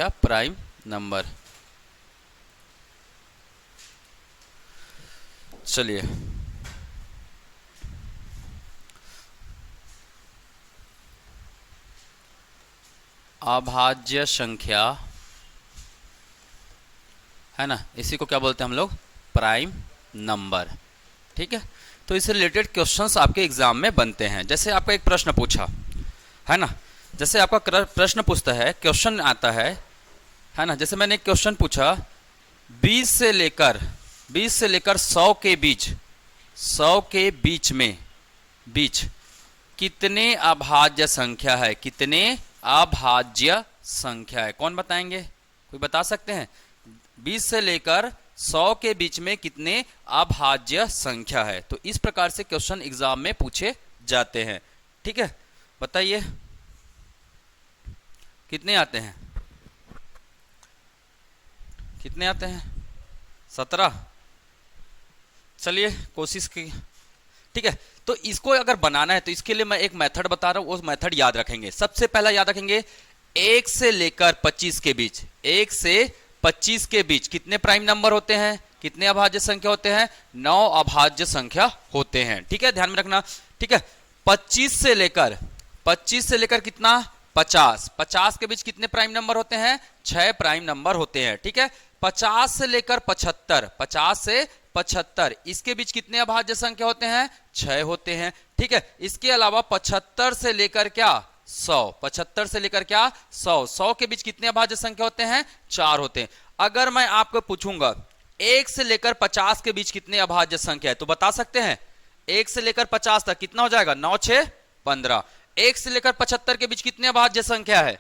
या prime number. चलिए अभाज्य संख्या है ना, इसी को क्या बोलते हैं हम लोग, प्राइम नंबर। ठीक है, तो इससे रिलेटेड क्वेश्चंस आपके एग्जाम में बनते हैं। जैसे आपका एक प्रश्न पूछा है ना, जैसे आपका प्रश्न पूछता है, क्वेश्चन आता है ना, जैसे मैंने एक क्वेश्चन पूछा 20 से लेकर 100 के बीच, 100 के बीच में कितने अभाज्य संख्या है, कितने अभाज्य संख्या है, कौन बताएंगे, कोई बता सकते हैं? 20 से लेकर 100 के बीच में कितने अभाज्य संख्या है। तो इस प्रकार से क्वेश्चन एग्जाम में पूछे जाते हैं। ठीक है, बताइए कितने आते हैं, कितने आते हैं? 17। चलिए कोशिश की। ठीक है, तो इसको अगर बनाना है तो इसके लिए मैं एक मेथड बता रहा हूं, वो मेथड याद रखेंगे। सबसे पहला याद रखेंगे 1 से लेकर 25 के बीच, 1 से 25 के बीच कितने प्राइम नंबर होते हैं, कितने अभाज्य संख्या होते हैं? 9 अभाज्य संख्या होते हैं। ठीक है, ध्यान में रखना। ठीक है, 25 से लेकर कितना, 50 के बीच कितने प्राइम नंबर होते हैं? 6 प्राइम नंबर होते हैं। ठीक है, 50 से लेकर 75 इसके बीच कितने अभाज्य संख्या होते हैं? 6 होते हैं। ठीक है, इसके अलावा 75 से लेकर क्या, 100 के बीच कितने अभाज्य संख्या होते हैं? 4 होते हैं। अगर मैं आपको पूछूंगा 1 से लेकर 50 के बीच कितने अभाज्य संख्या है, तो बता सकते हैं? 1 से लेकर 50 तक कितना हो जाएगा? 9 6 15। 1 से लेकर 75 के बीच कितने अभाज्य संख्या है,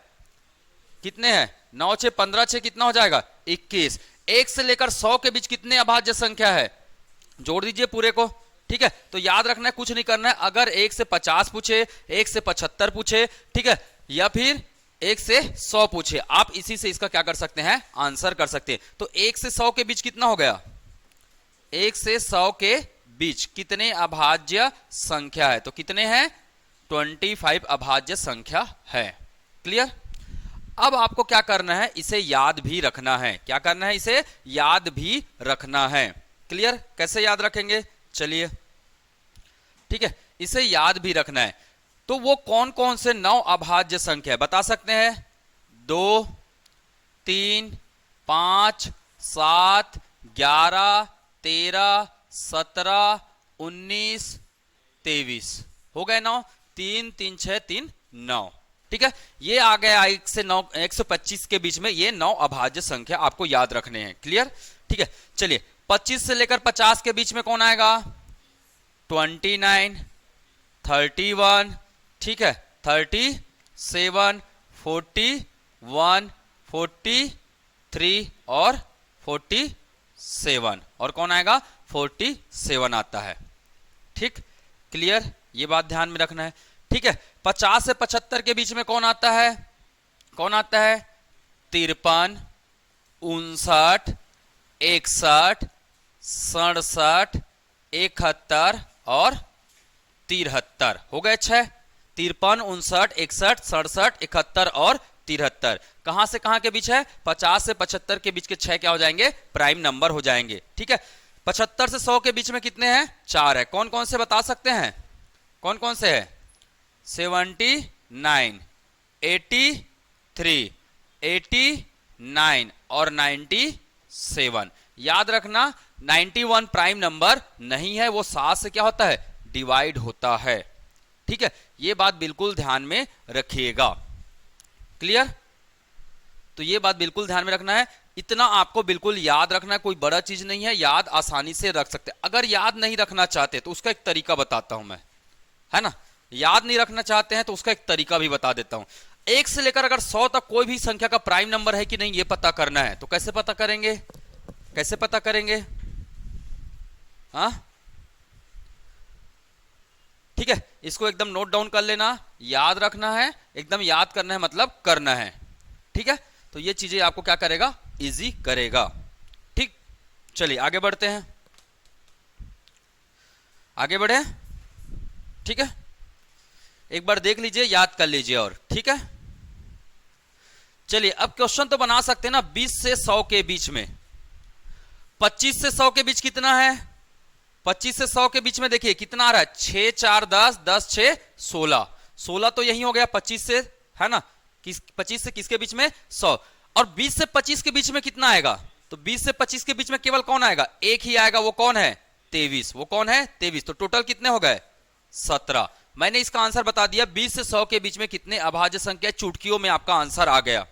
कितने हैं? 9 6 15 6 कितना हो जाएगा? 21। 1 से लेकर 100 के बीच कितने अभाज्य संख्या है, जोड़ दीजिए पूरे को। ठीक है, तो याद रखना है, कुछ नहीं करना है। अगर 1 से 50 पूछे, 1 से 75 पूछे, ठीक है, या फिर 1 से 100 पूछे, आप इसी से इसका क्या कर सकते हैं, आंसर कर सकते हैं। तो 1 से 100 के बीच कितना हो गया? 1 से 100 के बीच कितने अभाज्य संख्या है, तो कितने हैं? 25 अभाज्य संख्या है। क्लियर? अब आपको क्या करना है, इसे याद भी रखना है। क्या करना है? इसे याद भी रखना है। क्लियर? कैसे याद रखेंगे? चलिए, ठीक है, इसे याद भी रखना है। तो वो कौन कौन से 9 अभाज्य संख्या है, बता सकते हैं? 2 3 5 7 11 13 17 19 23 हो गए 9। 3 3 6 3 9। ठीक है, ये आ गया 1 से 9, 125 के बीच में ये 9 अभाज्य संख्या आपको याद रखने हैं। क्लियर? ठीक है, चलिए 25 से लेकर 50 के बीच में कौन आएगा? 29 31, ठीक है, 37 41 43 और 47, और कौन आएगा? 47 आता है। ठीक, क्लियर? ये बात ध्यान में रखना है। ठीक है, 50 से 75 के बीच में कौन आता है? कौन आता है? 53 59 61 67 71 और 73 हो गए 6। 53 59 61 67 71 और 73 कहां से कहां के बीच है? 50 से 75 के बीच के 6 क्या हो जाएंगे? प्राइम नंबर हो जाएंगे। ठीक है, 75 से 100 के बीच में कितने हैं? 4 है। कौन कौन से बता सकते हैं? कौन कौन से है? 79 83 89 और 97। याद रखना 91 प्राइम नंबर नहीं है, वो 7 से क्या होता है? डिवाइड होता है। ठीक है, ये बात बिल्कुल ध्यान में रखिएगा। क्लियर? तो ये बात बिल्कुल ध्यान में रखना है, इतना आपको बिल्कुल याद रखना है, कोई बड़ा चीज नहीं है, याद आसानी से रख सकते। अगर याद नहीं रखना चाहते तो उसका एक तरीका बताता हूं मैं, है ना। याद नहीं रखना चाहते हैं तो उसका एक तरीका भी बता देता हूं। 1 से लेकर अगर 100 तक कोई भी संख्या का प्राइम नंबर है कि नहीं ये पता करना है, तो कैसे पता करेंगे? कैसे पता करेंगे? हाँ, ठीक है, इसको एकदम नोट डाउन कर लेना, याद रखना है, एकदम याद करना है, मतलब करना है। ठीक है, तो ये चीजें आपको क्या करेगा? इजी करेगा। ठीक, चलिए आगे बढ़ते हैं, आगे बढ़े। ठीक है, एक बार देख लीजिए, याद कर लीजिए और, ठीक है। चलिए अब क्वेश्चन तो बना सकते हैं ना 20 से 100 के बीच में। 25 से 100 के बीच कितना है? 25 से 100 के बीच में देखिए कितना आ रहा है, 6 4 10, 10 6 16, 16 तो यही हो गया 25 से, है ना, 25 से किसके बीच में? 100। और 20 से 25 के बीच में कितना आएगा? तो 20 से 25 के बीच में केवल कौन आएगा? एक ही आएगा, वो कौन है? 23। वो कौन है? 23। तो टोटल कितने हो गए? 17। मैंने इसका आंसर बता दिया। 20 से 100 के बीच में कितने अभाज्य संख्या? चुटकियों में आपका आंसर आ गया,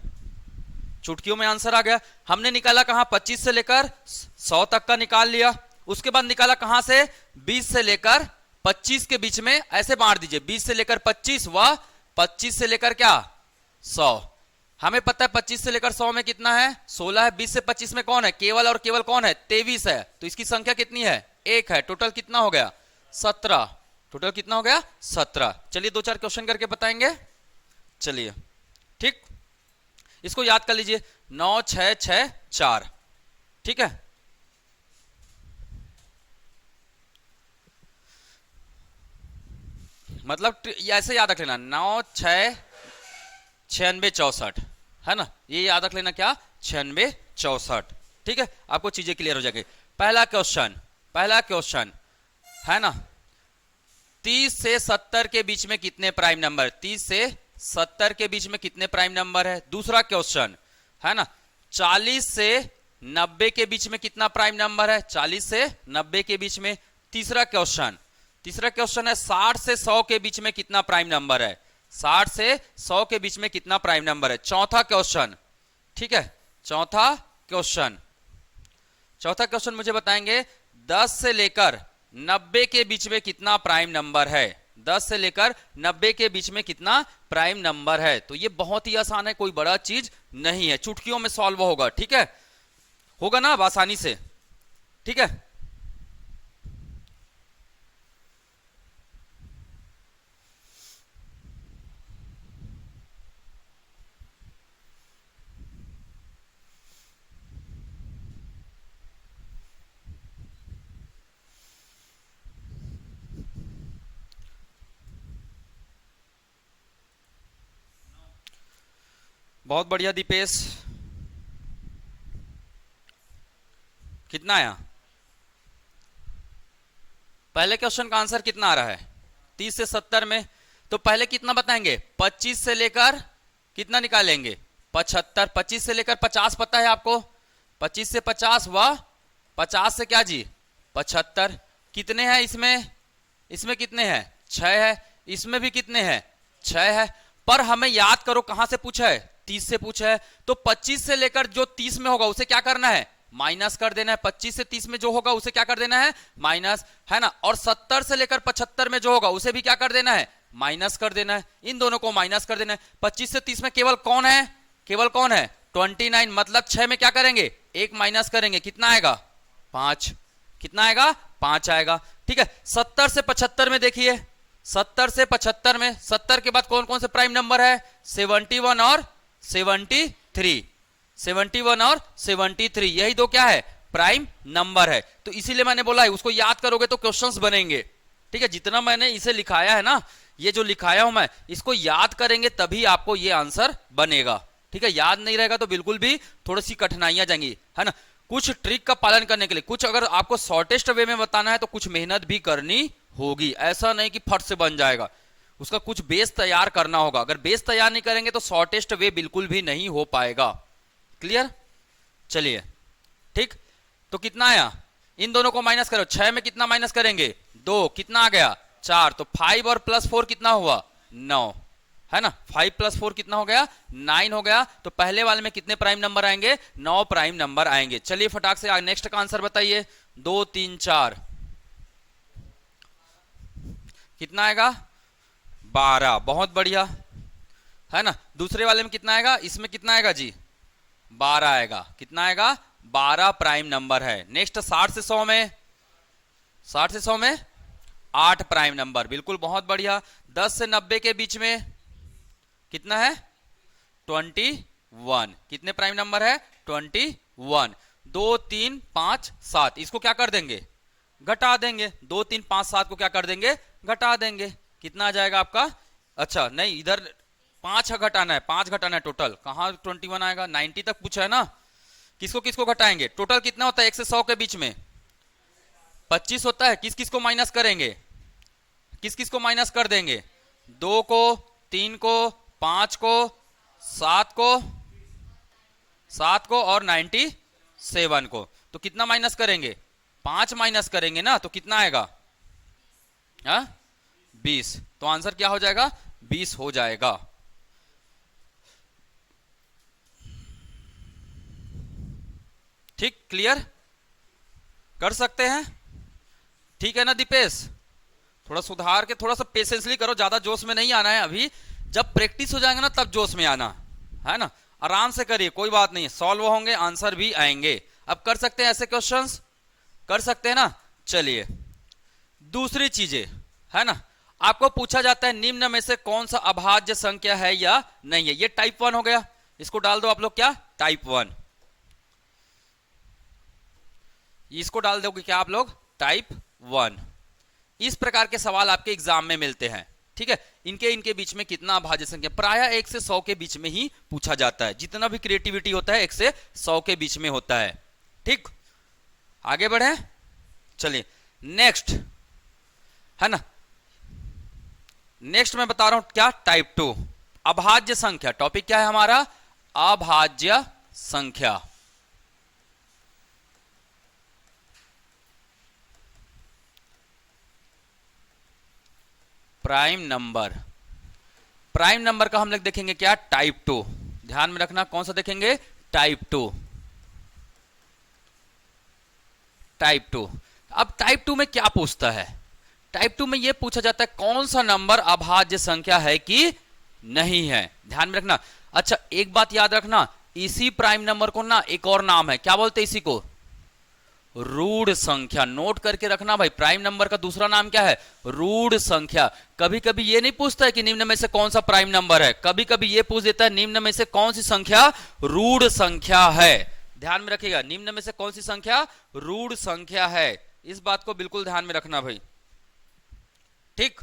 चुटकियों में आंसर आ गया। हमने निकाला कहां? 25 से लेकर 100 तक का निकाल लिया। उसके बाद निकाला कहां से? 20 से लेकर 25 के बीच में। ऐसे बांट दीजिए, 20 से लेकर 25 व 25 से लेकर क्या? 100। हमें पता है 25 से लेकर 100 में कितना है? 16 है। 20 से 25 में कौन है? केवल और केवल कौन है? 23 है। तो इसकी संख्या कितनी है? 1 है। टोटल कितना हो गया? 17। टोटल कितना हो गया? 17। चलिए 2-4 क्वेश्चन करके बताएंगे। चलिए ठीक, इसको याद कर लीजिए, 9 6 6 4। ठीक है, मतलब ऐसे याद रख लेना, 9 6 96 64, है ना, ये याद रख लेना क्या? 96 64। ठीक है, आपको चीजें क्लियर हो जाएगी। पहला क्वेश्चन है ना, 30 से 70 के बीच में कितने प्राइम नंबर? 30 से 70 के बीच में कितने प्राइम नंबर है? दूसरा क्वेश्चन है ना, 40 से 90 के बीच में कितना प्राइम नंबर है? 40 से 90 के बीच में। तीसरा क्वेश्चन है 60 से 100 के बीच में कितना प्राइम नंबर है? 60 से 100 के बीच में कितना प्राइम नंबर है? चौथा क्वेश्चन, ठीक है, चौथा क्वेश्चन मुझे बताएंगे 10 से लेकर 90 के बीच में कितना प्राइम नंबर है? 10 से लेकर 90 के बीच में कितना प्राइम नंबर है? तो ये बहुत ही आसान है, कोई बड़ा चीज नहीं है, चुटकियों में सॉल्व होगा। ठीक है, होगा ना अब आसानी से? ठीक है, बहुत बढ़िया दीपेश। कितना आया? पहले क्वेश्चन का आंसर कितना आ रहा है? 30 से 70 में। तो पहले कितना बताएंगे? 25 से लेकर कितना निकालेंगे? 75। 25 से लेकर 50 पता है आपको? 25 से 50 व 50 से क्या जी? 75। कितने हैं इसमें कितने हैं? 6 है। इसमें भी कितने हैं? 6 है। पर हमें याद करो कहां से पूछा है? 30 से पूछा है। तो 25 से लेकर जो 30 में होगा उसे क्या करना है? माइनस कर देना है। 25 से 30 में जो होगा उसे क्या कर देना है? माइनस, है ना। और 70 से लेकर 75 में जो होगा उसे भी क्या कर देना है? माइनस कर देना है। इन दोनों को माइनस कर देना है। 25 से 30 में केवल कौन है? 29। मतलब 6 में क्या करेंगे? 1 माइनस करेंगे। कितना आएगा? 5। कितना आएगा? 5 आएगा। ठीक है, 70 से 75 में देखिए, 70 से 75 में 70 के बाद कौन कौन से प्राइम नंबर है? 71 और 73। 71 और 73, यही दो क्या है? प्राइम नंबर है। तो इसीलिए मैंने बोला है उसको याद करोगे तो क्वेश्चंस बनेंगे। ठीक है, जितना मैंने इसे लिखाया है ना, ये जो लिखाया हूं मैं, इसको याद करेंगे तभी आपको ये आंसर बनेगा। ठीक है, याद नहीं रहेगा तो बिल्कुल भी थोड़ी सी कठिनाइयां जाएंगी, है ना। कुछ ट्रिक का पालन करने के लिए, कुछ अगर आपको शॉर्टेस्ट वे में बताना है तो कुछ मेहनत भी करनी होगी। ऐसा नहीं कि फट से बन जाएगा, उसका कुछ बेस तैयार करना होगा। अगर बेस तैयार नहीं करेंगे तो शॉर्टेस्ट वे बिल्कुल भी नहीं हो पाएगा। क्लियर? चलिए ठीक, तो कितना आया? इन दोनों को माइनस करो। 6 में कितना माइनस करेंगे? 2। कितना आ गया? 4। तो 5 और प्लस 4 कितना हुआ? 9, है ना। 5 प्लस 4 कितना हो गया? 9 हो गया। तो पहले वाले में कितने प्राइम नंबर आएंगे? 9 प्राइम नंबर आएंगे। चलिए फटाक से नेक्स्ट का आंसर बताइए। 2 3 4 कितना आएगा? 12। बहुत बढ़िया, है ना। दूसरे वाले में कितना आएगा? इसमें कितना आएगा जी? 12 आएगा। कितना आएगा? 12 प्राइम नंबर है। नेक्स्ट 60 से 100 में, 60 से 100 में 8 प्राइम नंबर। बिल्कुल, बहुत बढ़िया। 10 से 90 के बीच में कितना है? 21। कितने प्राइम नंबर है? 21। 2 3 5 7, इसको क्या कर देंगे? घटा देंगे। 2 3 5 7 को क्या कर देंगे? घटा देंगे। कितना आ जाएगा आपका? अच्छा नहीं, इधर 5 घटाना है, 5 घटाना है टोटल। कहां 21 आएगा, 90 तक पूछा है ना। किसको किसको घटाएंगे, टोटल कितना होता है 1 से 100 के बीच में 25 होता है। किस किस को माइनस करेंगे, किस किस को माइनस कर देंगे, 2 को, 3 को, 5 को, 7 को, 7 को और 97 को। तो कितना माइनस करेंगे, 5 माइनस करेंगे ना, तो कितना आएगा 20। तो आंसर क्या हो जाएगा, 20 हो जाएगा। ठीक, क्लियर कर सकते हैं, ठीक है ना दीपेश। थोड़ा सुधार के, थोड़ा सा पेशेंसली करो, ज्यादा जोश में नहीं आना है अभी। जब प्रैक्टिस हो जाएगा ना तब जोश में आना है ना। आराम से करिए, कोई बात नहीं, सॉल्व होंगे, आंसर भी आएंगे। अब कर सकते हैं ऐसे क्वेश्चंस, कर सकते हैं ना। चलिए दूसरी चीजें है ना, आपको पूछा जाता है निम्न में से कौन सा अभाज्य संख्या है या नहीं है। ये टाइप 1 हो गया, इसको डाल दो आप लोग क्या, टाइप 1। इसको डाल दोगे क्या आप लोग, टाइप 1। इस प्रकार के सवाल आपके एग्जाम में मिलते हैं, ठीक है। इनके बीच में कितना अभाज्य संख्या, प्रायः 1 से 100 के बीच में ही पूछा जाता है। जितना भी क्रिएटिविटी होता है 1 से 100 के बीच में होता है। ठीक, आगे बढ़े, चलिए नेक्स्ट है ना। नेक्स्ट मैं बता रहा हूं क्या, टाइप 2 अभाज्य संख्या। टॉपिक क्या है हमारा, अभाज्य संख्या। प्राइम नंबर, प्राइम नंबर का हम लोग देखेंगे क्या, टाइप 2। ध्यान में रखना, कौन सा देखेंगे, टाइप 2। टाइप 2। अब टाइप 2 में क्या पूछता है, टाइप 2 में यह पूछा जाता है कौन सा नंबर अभाज्य संख्या है कि नहीं है। ध्यान में रखना। अच्छा एक बात याद रखना, इसी प्राइम नंबर को ना एक और नाम है, क्या बोलते हैं इसी को, रूढ़ संख्या। नोट करके रखना भाई, प्राइम नंबर का दूसरा नाम क्या है, रूढ़ संख्या। कभी कभी ये नहीं पूछता है कि निम्न में से कौन सा प्राइम नंबर है, कभी कभी ये पूछ देता है निम्न में से कौन सी संख्या रूढ़ संख्या है। ध्यान में रखिएगा, निम्न में से कौन सी संख्या रूढ़ संख्या है, इस बात को बिल्कुल ध्यान में रखना भाई। ठीक,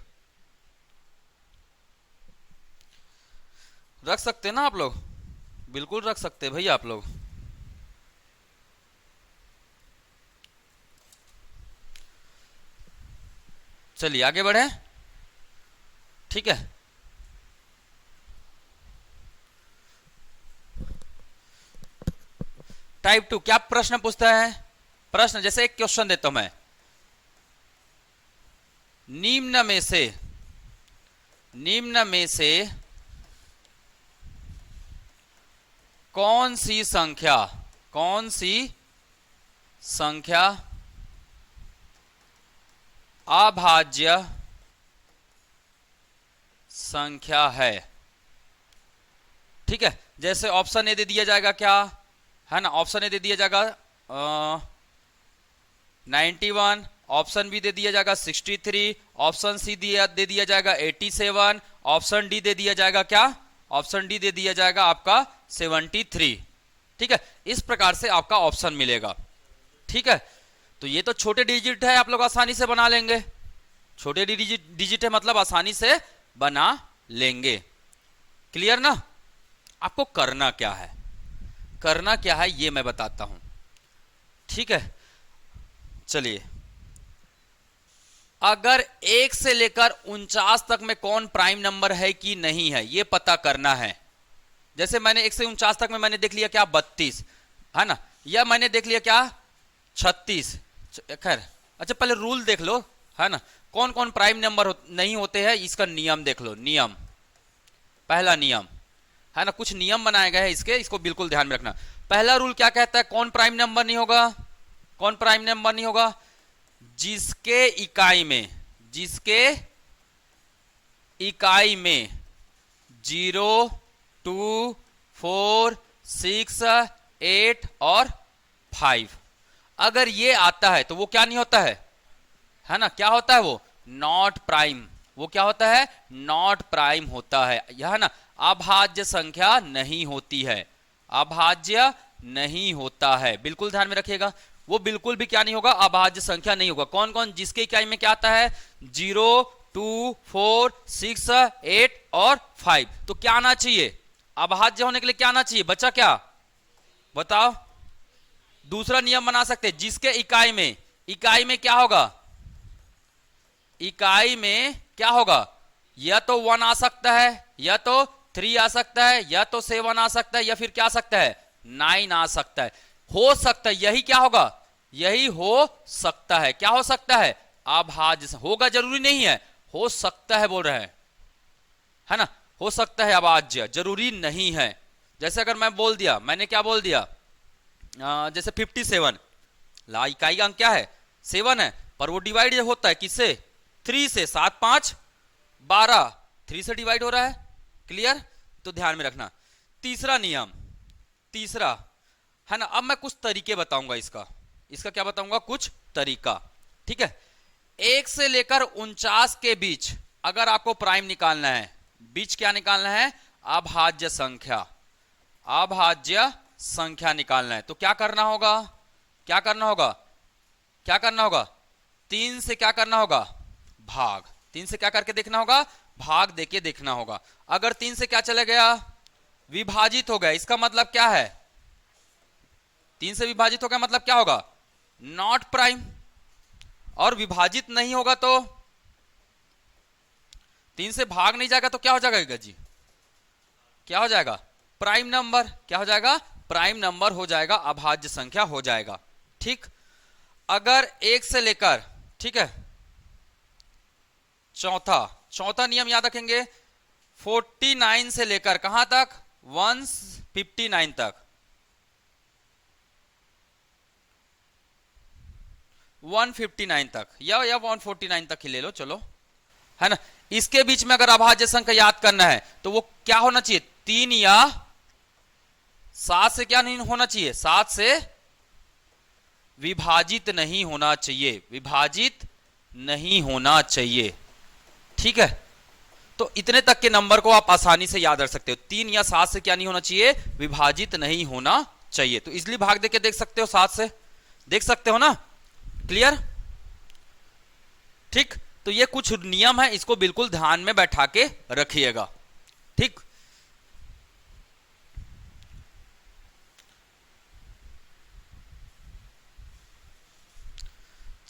रख सकते हैं ना आप लोग, बिल्कुल रख सकते हैं भाई आप लोग। चलिए आगे बढ़े, ठीक है। टाइप 2 क्या प्रश्न पूछता है, प्रश्न जैसे एक क्वेश्चन देता हूं मैं, निम्न में से कौन सी संख्या अभाज्य संख्या है। ठीक है, जैसे ऑप्शन ए दे दिया जाएगा क्या है ना, ऑप्शन ए दे दिया जाएगा 91, ऑप्शन बी दे दिया जाएगा 63, ऑप्शन सी दे दिया जाएगा 87, ऑप्शन डी दे दिया जाएगा क्या, ऑप्शन डी दे दिया जाएगा आपका 73। ठीक है, इस प्रकार से आपका ऑप्शन मिलेगा। ठीक है, तो ये तो छोटे डिजिट है, आप लोग आसानी से बना लेंगे। छोटे डिजिट है मतलब आसानी से बना लेंगे। क्लियर ना। आपको करना क्या है, करना क्या है ये मैं बताता हूं। ठीक है, चलिए अगर 1 से लेकर 49 तक में कौन प्राइम नंबर है कि नहीं है ये पता करना है। जैसे मैंने 1 से 49 तक में मैंने देख लिया क्या 32 है ना, या मैंने देख लिया क्या 36। खैर अच्छा पहले रूल देख लो है ना, कौन कौन प्राइम नंबर नहीं होते हैं, इसका नियम देख लो। नियम, पहला नियम है ना, कुछ नियम बनाए गए हैं इसके, इसको बिल्कुल ध्यान में रखना। पहला रूल क्या कहता है, कौन प्राइम नंबर नहीं होगा, कौन प्राइम नंबर नहीं होगा, जिसके इकाई में 0, 2, 4, 6, 8 और 5 अगर ये आता है तो वो क्या नहीं होता है ना, क्या होता है वो नॉट प्राइम। वो क्या होता है, नॉट प्राइम होता है, यह ना अभाज्य संख्या नहीं होती है, अभाज्य नहीं होता है। बिल्कुल ध्यान में रखिएगा, वो बिल्कुल भी क्या नहीं होगा, अभाज्य संख्या नहीं होगा। कौन कौन जिसके इकाई में क्या आता है 0, 2, 4, 6, 8 और 5। तो क्या आना चाहिए? अभाज्य होने के लिए क्या आना चाहिए? बचा क्या? बताओ। दूसरा नियम बना सकते हैं, जिसके इकाई में क्या होगा? इकाई में क्या होगा? या तो 1 आ सकता है, या तो 3 आ सकता है, या तो 7 आ सकता है, या फिर क्या आ सकता है? 9 आ सकता है। हो सकता है, यही क्या होगा? यही हो सकता है। क्या हो सकता है? अभाज्य। होगा जरूरी नहीं है, हो सकता है बोल रहे हैं, है ना? हो सकता है अभाज्य, जरूरी नहीं है। जैसे अगर मैं बोल दिया, मैंने क्या बोल दिया, जैसे 57, ला इकाई का अंक क्या है? 7 है, पर वो डिवाइड होता है किससे? 3 से। 7 5 12, 3 से डिवाइड हो रहा है। क्लियर? तो ध्यान में रखना। तीसरा नियम, तीसरा, है ना? अब मैं कुछ तरीके बताऊंगा इसका क्या बताऊंगा? कुछ तरीका। ठीक है। 1 से लेकर 49 के बीच अगर आपको प्राइम निकालना है, बीच क्या निकालना है? अभाज्य संख्या। अभाज्य संख्या निकालना है तो क्या करना होगा? क्या करना होगा? क्या करना होगा? 3 से क्या करना होगा? भाग। 3 से क्या करके देखना होगा? भाग देके देखना होगा। अगर 3 से क्या चले गया? विभाजित हो गया। इसका मतलब क्या है? 3 से विभाजित हो गया मतलब क्या होगा? Not prime. और विभाजित नहीं होगा तो 3 से भाग नहीं जाएगा तो क्या हो जाएगा जी? क्या हो जाएगा? Prime number. क्या हो जाएगा? प्राइम नंबर हो जाएगा, अभाज्य संख्या हो जाएगा। ठीक। अगर 1 से लेकर, ठीक है, चौथा नियम याद रखेंगे, 49 से लेकर कहां तक? 159 तक। 159 तक या 149 तक ही ले लो, चलो, है ना? इसके बीच में अगर अभाज्य संख्या याद करना है तो वो क्या होना चाहिए? 3 या 7 से क्या नहीं होना चाहिए? 7 से विभाजित नहीं होना चाहिए। विभाजित नहीं होना चाहिए। ठीक है। तो इतने तक के नंबर को आप आसानी से याद रख सकते हो। 3 या 7 से क्या नहीं होना चाहिए? विभाजित नहीं होना चाहिए। तो इसलिए भाग देके देख सकते हो, 7 से देख सकते हो ना? क्लियर? ठीक। तो ये कुछ नियम है, इसको बिल्कुल ध्यान में बैठा के रखिएगा। ठीक।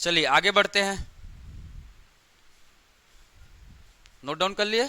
चलिए आगे बढ़ते हैं। नोट डाउन कर लिए?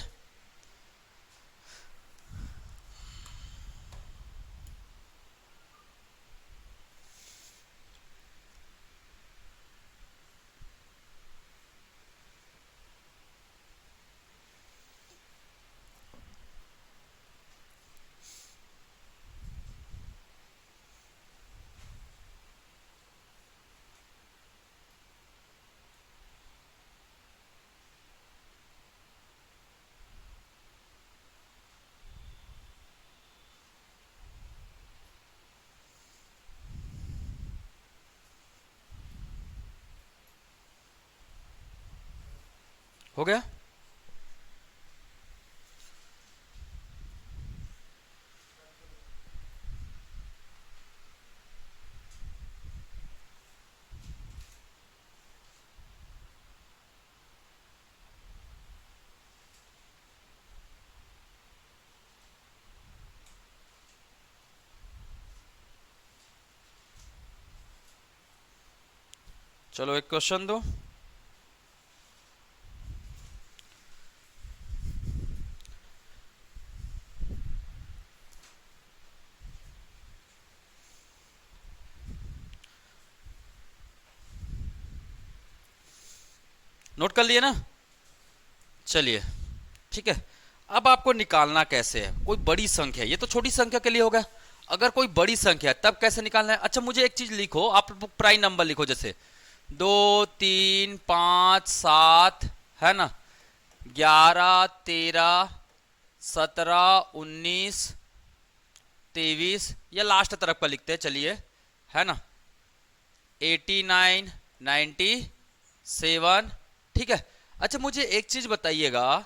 हो गया? चलो एक क्वेश्चन दो। नोट कर लिए ना? चलिए ठीक है। अब आपको निकालना कैसे है? कोई बड़ी संख्या, ये तो छोटी संख्या के लिए होगा। अगर कोई बड़ी संख्या है तब कैसे निकालना है? अच्छा मुझे एक चीज लिखो, आप प्राइम नंबर लिखो, जैसे 2 3 5 7, है ना, 11 13 17 19 23, या लास्ट तरफ का लिखते हैं, चलिए, है ना, 89 97। ठीक है। अच्छा मुझे एक चीज बताइएगा,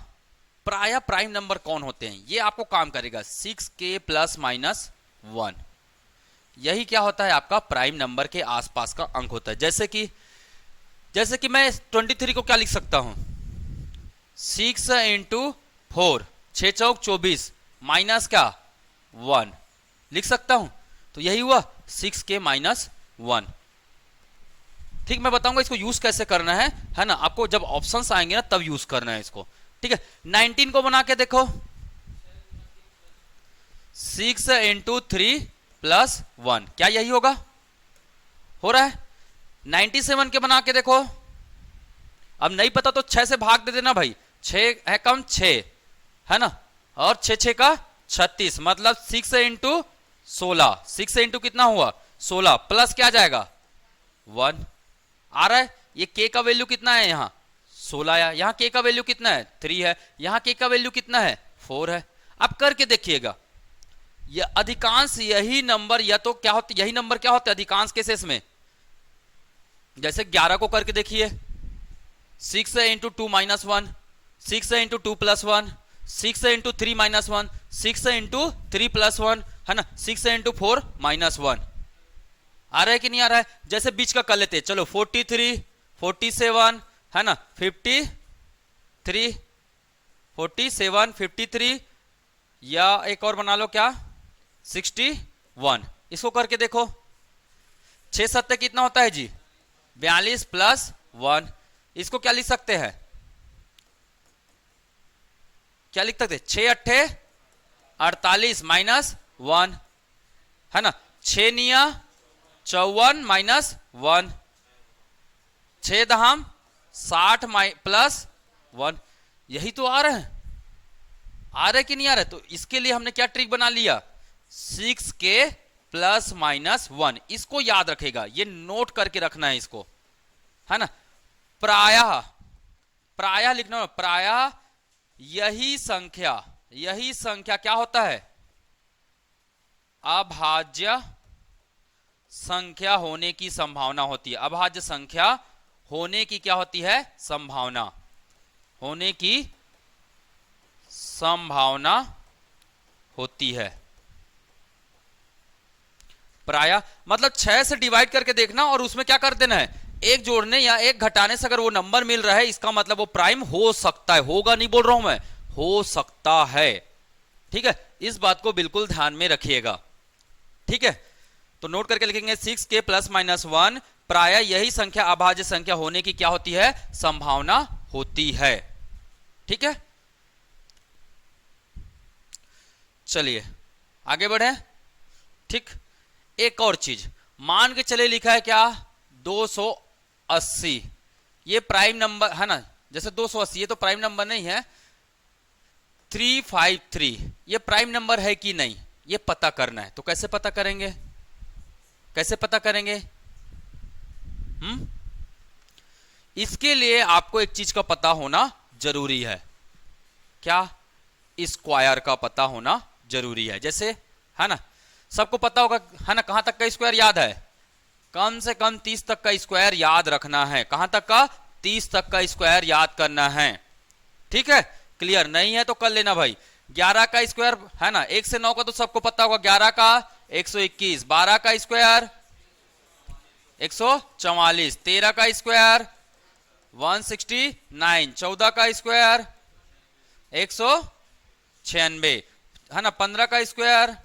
प्राय प्राइम नंबर कौन होते हैं? ये आपको काम करेगा 6k प्लस माइनस 1। यही क्या होता है? आपका प्राइम नंबर के आसपास का अंक होता है। जैसे कि मैं 23 को क्या लिख सकता हूं? 6 इंटू 4, 6 चौक 24 माइनस क्या 1 लिख सकता हूं। तो यही हुआ 6k माइनस 1। ठीक, मैं बताऊंगा इसको यूज कैसे करना है ना, आपको जब ऑप्शंस आएंगे ना तब यूज करना है इसको। ठीक है, 19 को बना के देखो, 6 इंटू 3 प्लस 1, क्या यही होगा? हो रहा है। 97 के बना के देखो, अब नहीं पता तो 6 से भाग दे देना भाई, 6 है कम 6 है ना, और 6 6 का 36, मतलब 6 इंटू 16, 6 इंटू कितना हुआ 16 प्लस क्या जाएगा 1 आ रहा है। ये k का वैल्यू कितना है यहाँ 16 है, यहाँ k का वैल्यू कितना है 3 है, यहाँ k का वैल्यू कितना है 4 है। अब करके देखिएगा, ये अधिकांश यही नंबर या तो क्या होते, यही नंबर क्या होते अधिकांश केसेस में। जैसे 11 को करके देखिए, 6 into 2 minus 1, 6 into 2 plus 1, 6 into 3 minus 1, 6 into 3 plus 1 है ना, 6 इंटू 4 माइनस 1। आ रहा है कि नहीं आ रहा है? जैसे बीच का कर लेते हैं, चलो 43, 47 है ना, 53, 47, 53, या एक और बना लो क्या 61। इसको करके देखो, 6 7 कितना होता है जी 42 प्लस 1। इसको क्या लिख सकते हैं, क्या लिख सकते हैं 6 8 48 माइनस 1 है ना, 6 निया 54 माइनस 1, 6 दहम 60 प्लस 1। यही तो आ रहा है, आ रहा है कि नहीं आ रहा है? तो इसके लिए हमने क्या ट्रिक बना लिया, 6k प्लस माइनस 1। इसको याद रखेगा, ये नोट करके रखना है इसको, है ना। प्रायः, प्रायः लिखना, प्रायः यही संख्या क्या होता है, अभाज्य संख्या होने की संभावना होती है। अभाज्य संख्या होने की क्या होती है, संभावना, होने की संभावना होती है। प्रायः मतलब 6 से डिवाइड करके देखना और उसमें क्या कर देना है, एक जोड़ने या एक घटाने से अगर वो नंबर मिल रहा है, इसका मतलब वो प्राइम हो सकता है, होगा नहीं बोल रहा हूं मैं, हो सकता है। ठीक है, इस बात को बिल्कुल ध्यान में रखिएगा। ठीक है, तो नोट करके लिखेंगे 6k प्लस माइनस 1, प्रायः यही संख्या अभाज्य संख्या होने की क्या होती है, संभावना होती है। ठीक है, चलिए आगे बढ़े। ठीक, एक और चीज मान के चले, लिखा है क्या 280, ये प्राइम नंबर है ना, जैसे 280 ये तो प्राइम नंबर नहीं है। 353 ये प्राइम नंबर है कि नहीं, ये पता करना है। तो कैसे पता करेंगे, कैसे पता करेंगे? इसके लिए आपको एक चीज का पता होना जरूरी है, क्या, स्क्वायर का पता होना जरूरी है। जैसे है ना, सबको पता होगा है ना, कहां तक का स्क्वायर याद है, कम से कम 30 तक का स्क्वायर याद रखना है। कहां तक का, 30 तक का स्क्वायर याद करना है। ठीक है, क्लियर नहीं है तो कर लेना भाई। 11 का स्क्वायर है ना, 1 से 9 का तो सबको पता होगा, 11 का 121, 12 का स्क्वायर 144, 13 का स्क्वायर 169, 14 का स्क्वायर 196 है ना, 15 का स्क्वायर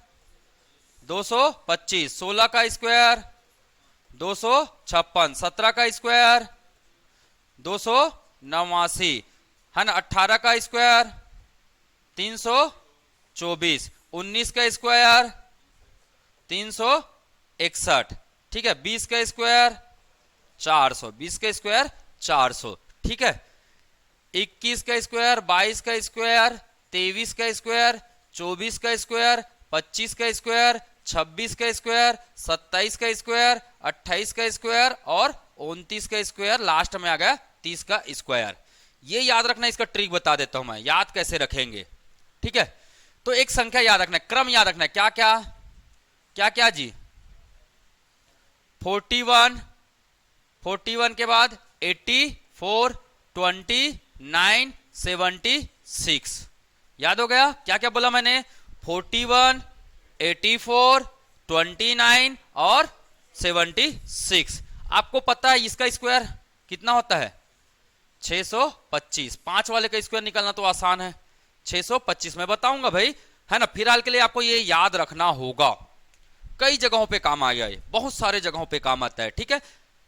225, 16 का स्क्वायर 256, 17 का स्क्वायर 289 है ना, 18 का स्क्वायर 324, 19 का स्क्वायर 361। ठीक है, 20 का स्क्वायर 400, 20 का स्क्वायर 400। ठीक है, 21 का स्क्वायर, 22 का स्क्वायर, 23 का स्क्वायर, 24 का स्क्वायर, 25 का स्क्वायर, 26 का स्क्वायर, 27 का स्क्वायर, 28 का स्क्वायर और 29 का स्क्वायर, लास्ट में आ गया 30 का स्क्वायर। ये याद रखना, इसका ट्रिक बता देता हूं मैं, याद कैसे रखेंगे। ठीक है, तो एक संख्या याद रखना, क्रम याद रखना, क्या क्या क्या क्या जी, 41, 41 के बाद 84, 29, 76। याद हो गया, क्या क्या बोला मैंने, 41, 84, 29 और 76। आपको पता है इसका स्क्वायर कितना होता है 625। 5 वाले का स्क्वायर निकालना तो आसान है, 625 मैं बताऊंगा भाई, है ना। फिलहाल के लिए आपको ये याद रखना होगा, कई जगहों पे काम आएगा ये, बहुत सारे जगहों पे काम आता है, ठीक है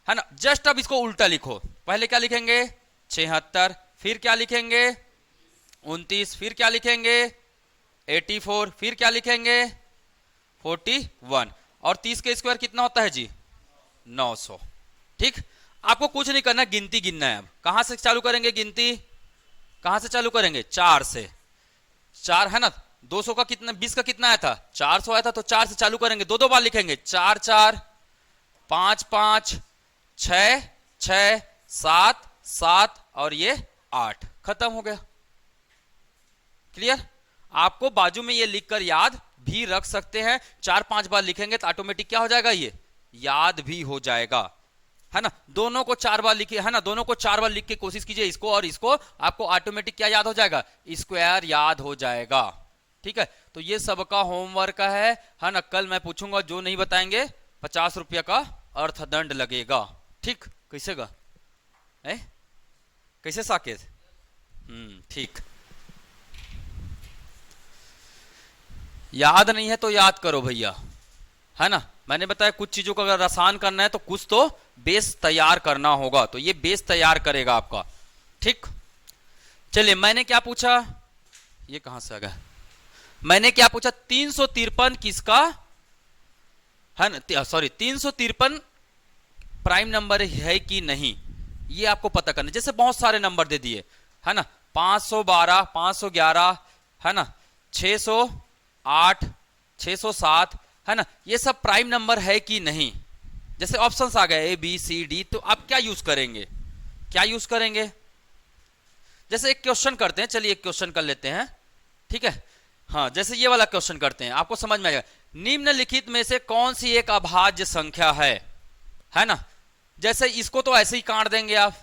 ना। जस्ट अब इसको उल्टा लिखो, पहले क्या लिखेंगे 76, फिर क्या लिखेंगे 29, फिर क्या लिखेंगे 84, फिर क्या लिखेंगे 41, और 30 के स्क्वायर कितना होता है जी 900। ठीक, आपको कुछ नहीं करना, गिनती गिनना है। अब कहां से चालू करेंगे गिनती, कहां से चालू करेंगे 4 से, 4 है ना। 200 का कितना, 20 का कितना आया था 400 आया था, तो 4 से चालू करेंगे, दो बार लिखेंगे 4 4, 5 5, 6 6, 7 7 और ये 8, खत्म हो गया। क्लियर। आपको बाजू में ये लिखकर याद भी रख सकते हैं, 4-5 बार लिखेंगे तो ऑटोमेटिक क्या हो जाएगा, ये याद भी हो जाएगा, है ना। दोनों को 4 बार लिखिए, है ना, दोनों को 4 बार लिख के कोशिश कीजिए, इसको और इसको, आपको ऑटोमेटिक क्या याद हो जाएगा, स्क्वायर याद हो जाएगा। ठीक है, तो ये सबका होमवर्क है ना। कल मैं पूछूंगा, जो नहीं बताएंगे 50 रुपया का अर्थदंड लगेगा। ठीक, कैसे का कैसे साकेत, ठीक। याद नहीं है तो याद करो भैया, है ना। मैंने बताया कुछ चीजों को अगर आसान करना है तो कुछ तो बेस तैयार करना होगा, तो ये बेस तैयार करेगा आपका। ठीक, चलिए मैंने क्या पूछा, ये कहां से आ गया, मैंने क्या पूछा 353 किसका है ना, सॉरी 353 प्राइम नंबर है कि नहीं, ये आपको पता करना। जैसे बहुत सारे नंबर दे दिए, है ना, 512, 511, है ना, 608, 607, है ना, ये सब प्राइम नंबर है कि नहीं। जैसे ऑप्शंस आ गए ABCD, तो आप क्या यूज करेंगे, क्या यूज करेंगे। जैसे एक क्वेश्चन करते हैं, चलिए एक क्वेश्चन कर लेते हैं, ठीक है। हाँ, जैसे ये वाला क्वेश्चन करते हैं, आपको समझ में आएगा। निम्नलिखित में से कौन सी एक अभाज्य संख्या है ना। जैसे इसको तो ऐसे ही काट देंगे आप,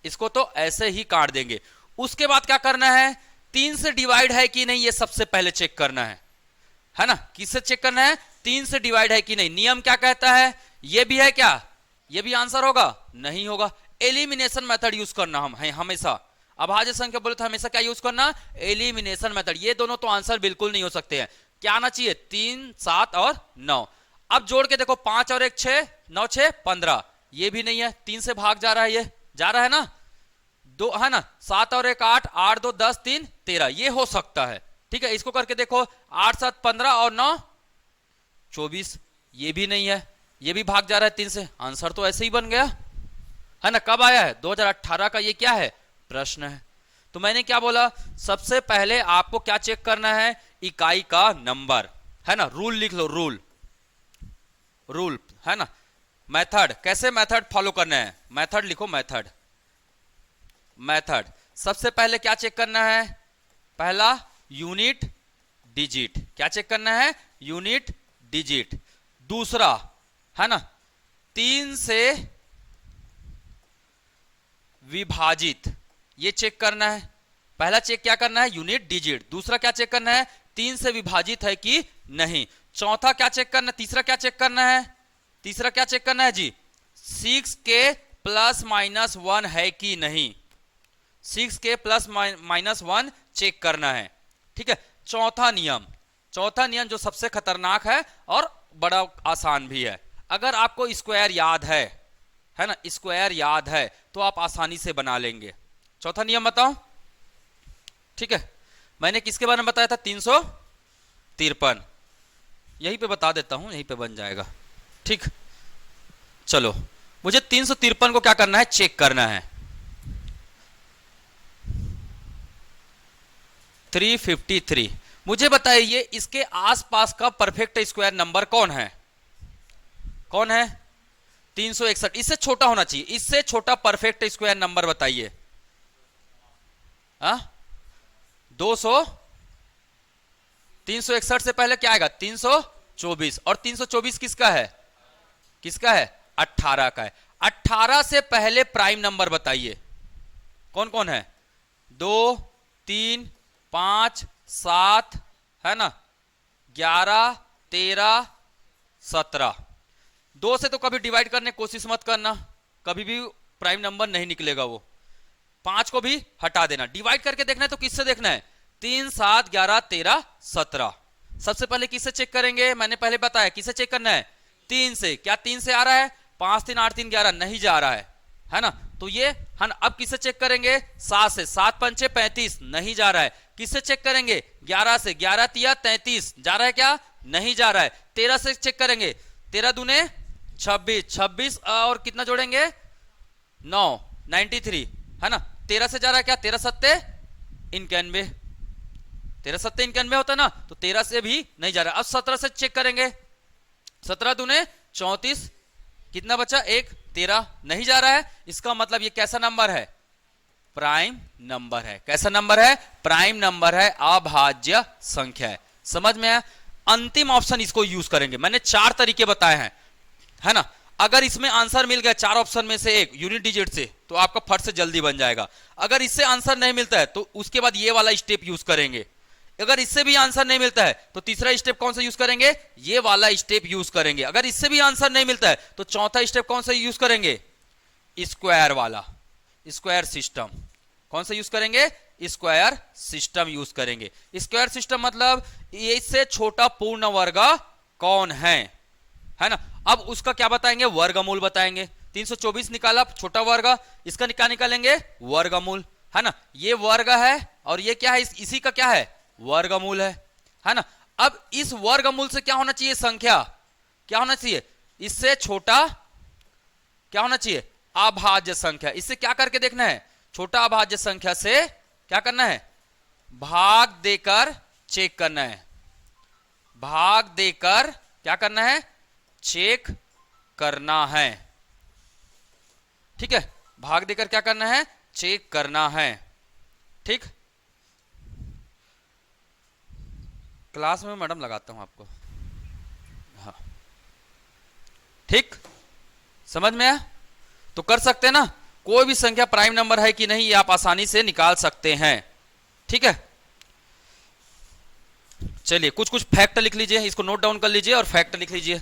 इसको तो ऐसे ही काट देंगे। उसके बाद क्या करना है, 3 से डिवाइड है कि नहीं, ये सबसे पहले चेक करना है ना। किससे चेक करना है, 3 से डिवाइड है कि नहीं। नियम क्या कहता है, ये भी है क्या, ये भी आंसर होगा, नहीं होगा। एलिमिनेशन मेथड यूज करना हम है हमेशा। अभाज्य संख्या बोले तो हमेशा क्या यूज करना, एलिमिनेशन मेथड। ये दोनों तो आंसर बिल्कुल नहीं हो सकते हैं। क्या आना चाहिए 3, 7 और 9। अब जोड़ के देखो, 5 और 1 6, 9 6 15, ये भी नहीं है, 3 से भाग जा रहा है, ये जा रहा है ना, 2 है ना, 7 और 1 8, 8 2 10, 3 13, ये हो सकता है। ठीक है, इसको करके देखो, 8 7 15 और 9 24, ये भी नहीं है, ये भी भाग जा रहा है 3 से। आंसर तो ऐसे ही बन गया, है ना। कब आया है 2018 का, ये क्या है प्रश्न है। तो मैंने क्या बोला, सबसे पहले आपको क्या चेक करना है, इकाई का नंबर, है ना। रूल लिख लो, रूल है ना। मेथड, कैसे मेथड फॉलो करना है, मेथड लिखो, मेथड सबसे पहले क्या चेक करना है, पहला यूनिट डिजिट, क्या चेक करना है, यूनिट डिजिट। दूसरा है ना 3 से विभाजित, ये चेक करना है। पहला चेक क्या करना है, यूनिट डिजिट। दूसरा क्या चेक करना है, 3 से विभाजित है कि नहीं। चौथा क्या चेक करना है, तीसरा क्या चेक करना है, तीसरा क्या चेक करना है जी, 6 के प्लस माइनस 1 है कि नहीं। 6 के प्लस माइनस 1 चेक करना है। ठीक है, चौथा नियम जो सबसे खतरनाक है और बड़ा आसान भी है। अगर आपको स्क्वायर याद है ना, स्क्वायर याद है तो आप आसानी से बना लेंगे। चौथा नियम बताओ। ठीक है, मैंने किसके बारे में बताया था, 353, यहीं पे बता देता हूं, यहीं पे बन जाएगा। ठीक, चलो मुझे 353 को क्या करना है, चेक करना है। 353, मुझे बताइए इसके आसपास का परफेक्ट स्क्वायर नंबर कौन है, 361। इससे छोटा होना चाहिए, इससे छोटा परफेक्ट स्क्वायर नंबर बताइए। 200, 361 से पहले क्या आएगा, 324, और 324 किसका है, 18 का है। 18 से पहले प्राइम नंबर बताइए, कौन कौन है, 2 3 5 7, है ना, 11 13 17। 2 से तो कभी डिवाइड करने की कोशिश मत करना, कभी भी प्राइम नंबर नहीं निकलेगा वो। 5 को भी हटा देना। डिवाइड करके देखना है तो किससे देखना है, 3 7 11 13 17। सबसे पहले किससे चेक करेंगे, मैंने पहले बताया किससे चेक करना है, 3 से। क्या 3 से आ रहा है, 5 3 8 3 11 नहीं जा रहा है ना, तो ये है ना। अब किससे चेक करेंगे, 7 से, 7 5 35 नहीं जा रहा है। किससे चेक करेंगे, 11 से, 11 3 33 जा रहा है क्या, नहीं जा रहा है। 13 से चेक करेंगे, 13 दूने 26, 26 और कितना जोड़ेंगे 9, 93 है ना। 13 से जा रहा है क्या, 13 सत्ते 91, 13 सत्ते 91 होता है ना, तो 13 से भी नहीं जा रहा। अब 17 से चेक करेंगे, 17 दूने 34, कितना बचा 1, 13 नहीं जा रहा है। इसका मतलब ये कैसा नंबर है, प्राइम नंबर है। कैसा नंबर है, प्राइम नंबर है, अभाज्य संख्या है। समझ में आया। अंतिम ऑप्शन इसको यूज करेंगे, मैंने 4 तरीके बताए हैं, है ना। अगर इसमें आंसर मिल गया 4 ऑप्शन में से एक यूनिट डिजिट से, तो आपका फट से जल्दी बन जाएगा। अगर इससे आंसर नहीं मिलता है तो उसके बाद ये वाला स्टेप यूज करेंगे। अगर इससे भी आंसर नहीं मिलता है तो तीसरा स्टेप कौन सा यूज करेंगे, ये वाला स्टेप यूज करेंगे। अगर इससे भी आंसर नहीं मिलता है तो चौथा स्टेप कौन सा यूज करेंगे, स्क्वायर वाला, स्क्वायर सिस्टम। कौन सा यूज करेंगे, स्क्वायर सिस्टम यूज करेंगे। स्क्वायर सिस्टम मतलब इससे छोटा पूर्ण वर्ग कौन है ना। अब उसका क्या बताएंगे, वर्गमूल बताएंगे। 324 निकाला छोटा वर्ग, इसका क्या निकालेंगे, वर्गमूल, है ना। ये वर्ग है और ये क्या है, इसी का क्या है, वर्गमूल है ना। अब इस वर्गमूल से क्या होना चाहिए, संख्या क्या होना चाहिए, इससे छोटा क्या होना चाहिए, अभाज्य संख्या। इससे क्या करके देखना है, छोटा अभाज्य संख्या से क्या करना है, भाग देकर चेक करना है। भाग देकर क्या करना है, चेक करना है। ठीक है, भाग देकर क्या करना है, चेक करना है। ठीक, क्लास में मैडम लगाता हूं आपको। हाँ ठीक, समझ में आया। तो कर सकते हैं ना, कोई भी संख्या प्राइम नंबर है कि नहीं ये आप आसानी से निकाल सकते हैं। ठीक है, चलिए कुछ कुछ फैक्ट लिख लीजिए, इसको नोट डाउन कर लीजिए और फैक्ट लिख लीजिए,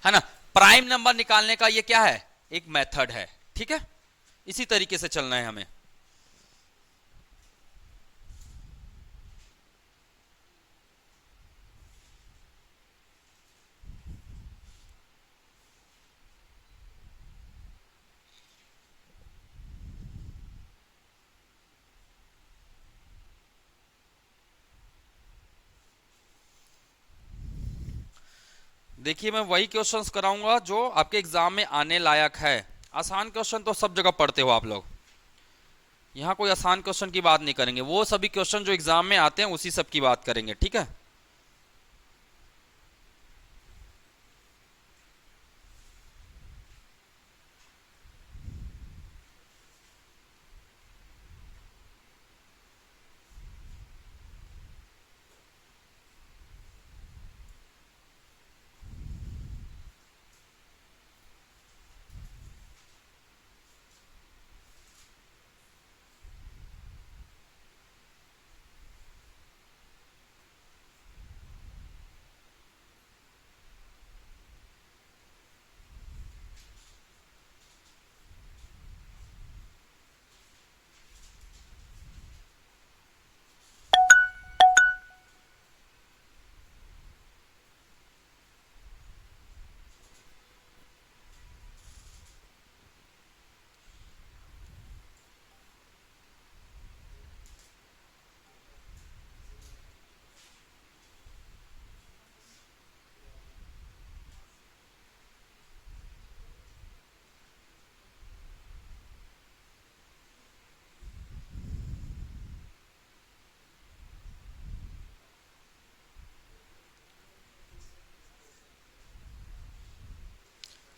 है ना। प्राइम नंबर निकालने का ये क्या है, एक मेथड है। ठीक है, इसी तरीके से चलना है हमें। देखिए मैं वही क्वेश्चंस कराऊंगा जो आपके एग्जाम में आने लायक है। आसान क्वेश्चन तो सब जगह पढ़ते हो आप लोग, यहाँ कोई आसान क्वेश्चन की बात नहीं करेंगे। वो सभी क्वेश्चन जो एग्जाम में आते हैं उसी सब की बात करेंगे। ठीक है,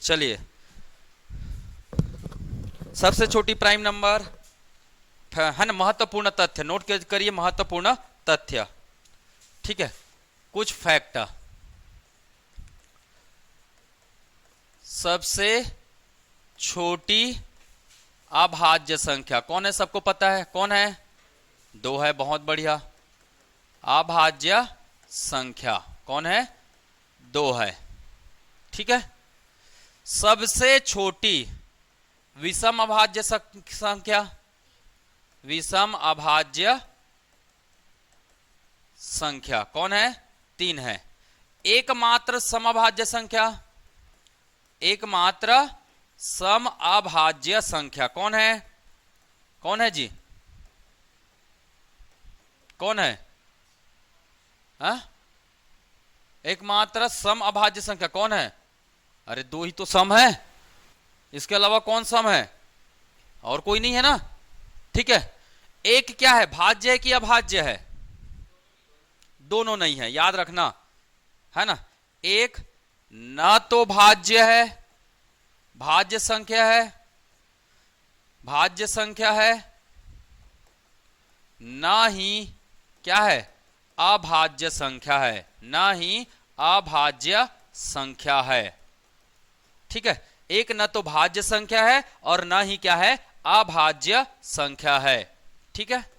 चलिए सबसे छोटी प्राइम नंबर है ना, महत्वपूर्ण तथ्य नोट करिए, महत्वपूर्ण तथ्य। ठीक है, कुछ फैक्ट। सबसे छोटी अभाज्य संख्या कौन है, सबको पता है कौन है, 2 है, बहुत बढ़िया। अभाज्य संख्या कौन है, 2 है। ठीक है, सबसे छोटी विषम अभाज्य संख्या, विषम अभाज्य संख्या कौन है? 3 है। एकमात्र समअभाज्य संख्या, एकमात्र समअभाज्य संख्या कौन है? कौन है जी? कौन है? हा? एकमात्र समअभाज्य संख्या कौन है? अरे 2 ही तो सम है, इसके अलावा कौन सम है? और कोई नहीं है ना। ठीक है, एक क्या है, भाज्य है कि अभाज्य है? दोनों नहीं है, याद रखना है ना। एक ना तो भाज्य है, भाज्य संख्या है, भाज्य संख्या है, ना ही क्या है, अभाज्य संख्या है, ना ही अभाज्य संख्या है। ठीक है, एक न तो भाज्य संख्या है और ना ही क्या है, अभाज्य संख्या है। ठीक है,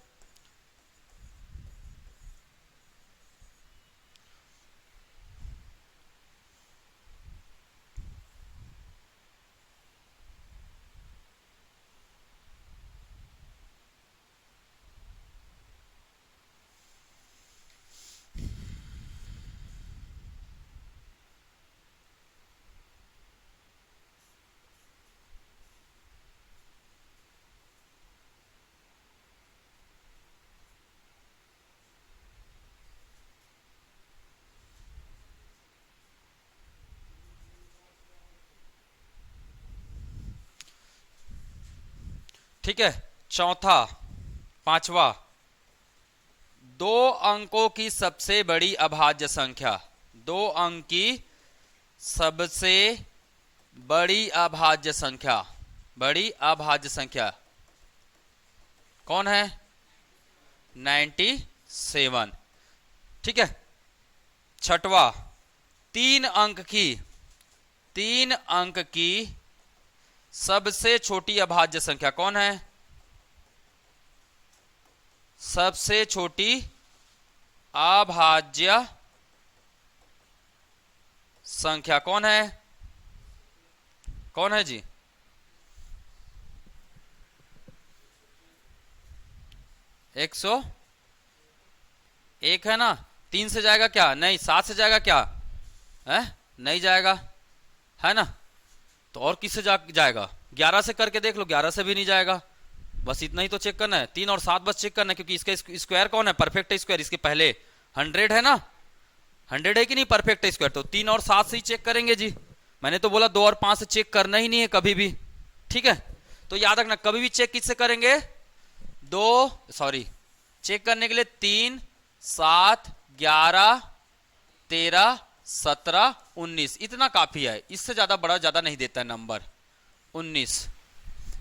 ठीक है। चौथा, पांचवा, 2 अंकों की सबसे बड़ी अभाज्य संख्या, 2 अंक की सबसे बड़ी अभाज्य संख्या, बड़ी अभाज्य संख्या कौन है? 97। ठीक है। छठवा, 3 अंक की सबसे छोटी अभाज्य संख्या कौन है? सबसे छोटी अभाज्य संख्या कौन है? कौन है जी? 101 है ना। 3 से जाएगा क्या? नहीं। 7 से जाएगा क्या? है? नहीं जाएगा, है ना। तो और किससे जाएगा? 11 से करके देख लो, 11 से भी नहीं जाएगा। बस इतना ही तो चेक करना है, 3 और 7 बस चेक करना है, क्योंकि इसका स्क्वायर कौन है? Perfect square. इसके पहले 100 है ना, 100 है कि नहीं परफेक्ट स्क्वायर। तो 3 और 7 से ही चेक करेंगे जी। मैंने तो बोला 2 और 5 से चेक करना ही नहीं है कभी भी। ठीक है, तो याद रखना कभी भी चेक किससे करेंगे? चेक करने के लिए 3, 7, 11, 13, 17, 19 इतना काफी है। इससे ज्यादा बड़ा ज्यादा नहीं देता है नंबर। 19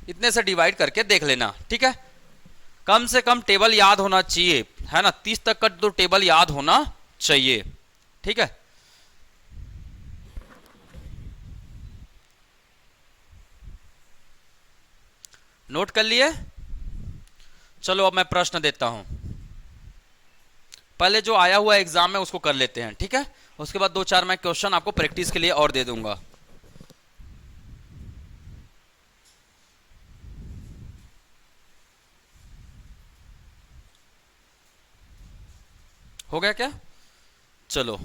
इतने से डिवाइड करके देख लेना। ठीक है, कम से कम टेबल याद होना चाहिए, है ना। 30 तक का तो टेबल याद होना चाहिए। ठीक है, नोट कर लिए? चलो अब मैं प्रश्न देता हूं। पहले जो आया हुआ एग्जाम में उसको कर लेते हैं। ठीक है, उसके बाद 2-4 मैं क्वेश्चन आपको प्रैक्टिस के लिए और दे दूंगा। हो गया क्या? चलो,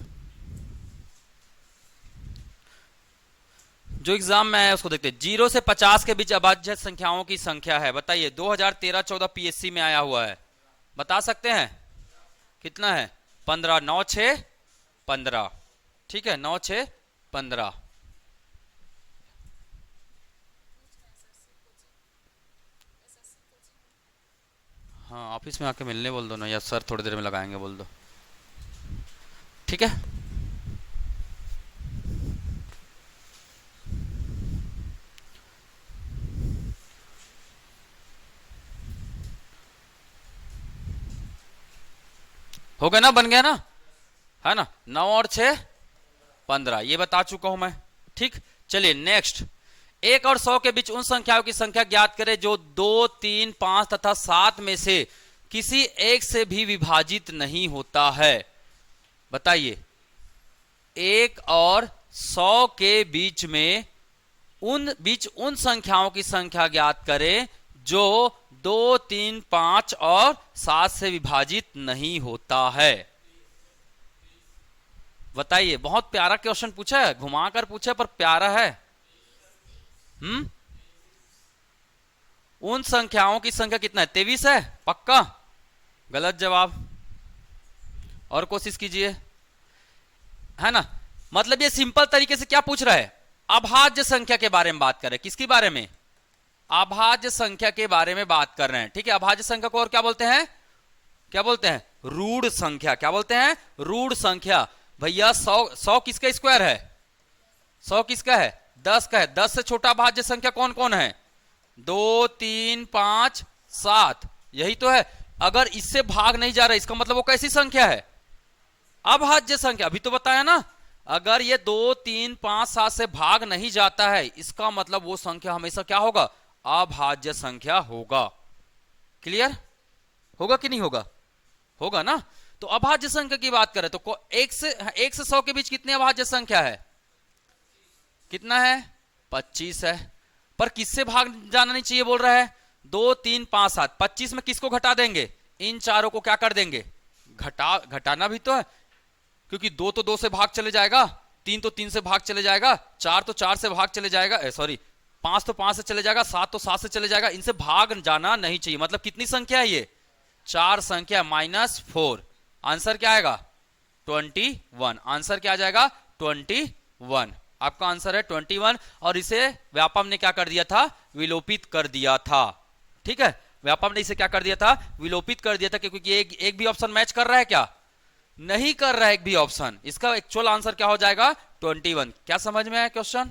जो एग्जाम में आया उसको देखते हैं। 0 से 50 के बीच अभाज्य संख्याओं की संख्या है, बताइए। 2013-14 पीएससी में आया हुआ है, बता सकते हैं कितना है? 15। 9, 6, 15। ठीक है, 9, 6, 15। हाँ, ऑफिस में आके मिलने बोल दो ना, या सर थोड़ी देर में लगाएंगे बोल दो। ठीक है, हो गया ना, बन गया ना, है ना। 9 और 6, 15 ये बता चुका हूं मैं। ठीक, चलिए नेक्स्ट। 1 और 100 के बीच उन संख्याओं की संख्या ज्ञात करें जो 2, 3, 5 तथा 7 में से किसी एक से भी विभाजित नहीं होता है। बताइए, 1 और 100 के बीच में उन संख्याओं की संख्या ज्ञात करें जो 2, 3, 5 और 7 से विभाजित नहीं होता है। बताइए, बहुत प्यारा क्वेश्चन पूछा है, घुमा कर पूछा पर प्यारा है। उन संख्याओं की संख्या कितना है? 23 है। पक्का? गलत जवाब। और कोशिश कीजिए, है ना। मतलब ये सिंपल तरीके से क्या पूछ रहा है? अभाज्य संख्या के बारे में बात कर रहे हैं। किसके बारे में? अभाज्य संख्या के बारे में बात कर रहे हैं। ठीक है, अभाज्य संख्या को और क्या बोलते हैं? क्या बोलते हैं? रूढ़ संख्या। क्या बोलते हैं? रूढ़ संख्या। भैया 100 किसका स्क्वायर है? 100 किसका है? 10 का है। 10 से छोटा अभाज्य संख्या कौन कौन है? 2, 3, 5, 7, यही तो है। अगर इससे भाग नहीं जा रहा, इसका मतलब वो कैसी संख्या है? अभाज्य संख्या। अभी तो बताया ना, अगर ये 2, 3, 5, 7 से भाग नहीं जाता है, इसका मतलब वो संख्या हमेशा क्या होगा? अभाज्य संख्या होगा। क्लियर? होगा कि नहीं होगा? होगा ना। तो अभाज्य संख्या की बात करें तो 1 से 100 के बीच कितनी अभाज्य संख्या है? कितना है? 25 है। पर किससे भाग जाना नहीं चाहिए बोल रहा है? 2, 3, 5, 7। 25 में किसको घटा देंगे? इन चारों को क्या कर देंगे? घटाना भी तो है, क्योंकि 2 तो 2 से भाग चले जाएगा, 3 तो 3 से भाग चले जाएगा, 4 तो 4 से भाग चले जाएगा, सॉरी 5 तो 5 से चले जाएगा, 7 तो 7 से चले जाएगा। इनसे भाग जाना नहीं चाहिए। मतलब कितनी संख्या है ये? 4 संख्या -4। आंसर क्या आएगा? 21। आंसर क्या आ जाएगा? 21। आपका आंसर है 21। और इसे व्यापम ने क्या कर दिया था? विलोपित कर दिया था। ठीक है, व्यापम ने इसे क्या कर दिया था? विलोपित कर दिया था, क्योंकि एक भी ऑप्शन मैच कर रहा है क्या? नहीं कर रहा है एक भी ऑप्शन। इसका एक्चुअल आंसर क्या हो जाएगा? 21। क्या समझ में आया क्वेश्चन?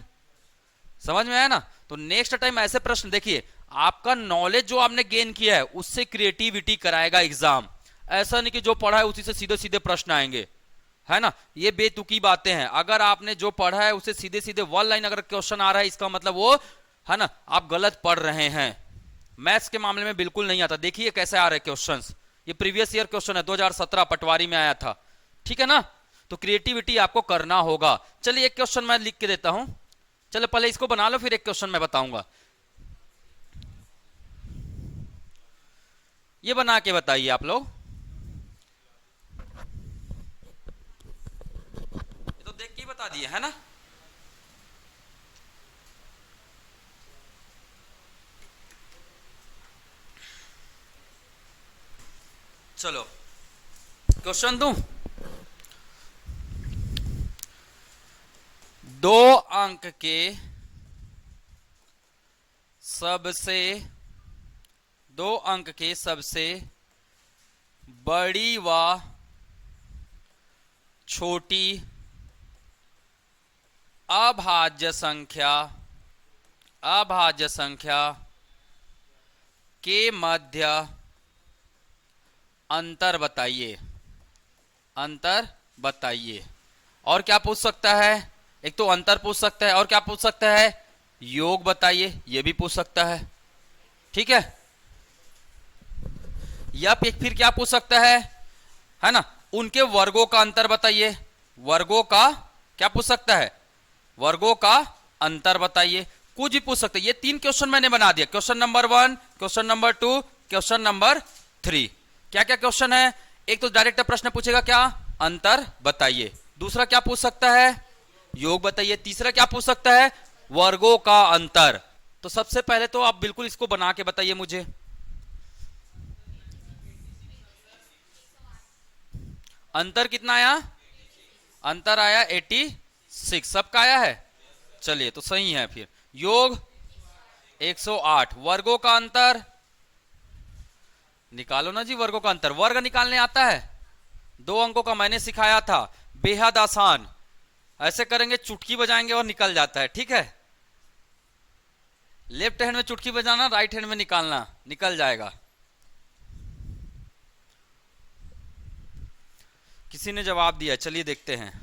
समझ में आया ना। तो नेक्स्ट टाइम ऐसे प्रश्न देखिए, आपका नॉलेज जो आपने गेन किया है उससे क्रिएटिविटी कराएगा एग्जाम। ऐसा नहीं कि जो पढ़ा है उसी से सीधे सीधे प्रश्न आएंगे, है ना। ये बेतुकी बातें हैं। अगर आपने जो पढ़ा है उसे सीधे सीधे वन लाइन अगर क्वेश्चन आ रहा है, इसका मतलब वो, है ना, आप गलत पढ़ रहे हैं। मैथ्स के मामले में बिल्कुल नहीं आता। देखिए कैसे आ रहे क्वेश्चंस। ये प्रीवियस ईयर क्वेश्चन है, 2017 पटवारी में आया था। ठीक है ना। तो क्रिएटिविटी आपको करना होगा। चलिए एक क्वेश्चन मैं लिख के देता हूं। चलो पहले इसको बना लो, फिर एक क्वेश्चन मैं बताऊंगा। ये बना के बताइए आप लोग। ये तो देख के ही बता दिए, है ना। चलो क्वेश्चन दूं। 2 अंक के सबसे 2 अंक के सबसे बड़ी व छोटी अभाज्य संख्या के मध्य अंतर बताइए। अंतर बताइए। और क्या पूछ सकता है? एक तो अंतर पूछ सकता है, और क्या पूछ सकता है? योग बताइए, ये भी पूछ सकता है। ठीक है। या फिर क्या पूछ सकता है ना, उनके वर्गों का अंतर बताइए। वर्गों का क्या पूछ सकता है? वर्गों का अंतर बताइए। कुछ भी पूछ सकते हैं। ये 3 क्वेश्चन मैंने बना दिया। Question number 1, question number 2, question number 3। क्या क्या क्वेश्चन है? एक तो डायरेक्ट प्रश्न पूछेगा, क्या? अंतर बताइए। दूसरा क्या पूछ सकता है? योग बताइए। तीसरा क्या पूछ सकता है? वर्गों का अंतर। तो सबसे पहले तो आप बिल्कुल इसको बना के बताइए मुझे। अंतर कितना आया? अंतर आया 86। सबका आया है? चलिए तो सही है। फिर योग 108। वर्गों का अंतर निकालो ना जी। वर्गों का अंतर, वर्ग निकालने आता है? 2 अंकों का मैंने सिखाया था, बेहद आसान। ऐसे करेंगे, चुटकी बजाएंगे और निकल जाता है। ठीक है। लेफ्ट हैंड में चुटकी बजाना, राइट हैंड में निकालना, निकल जाएगा। किसी ने जवाब दिया, चलिए देखते हैं।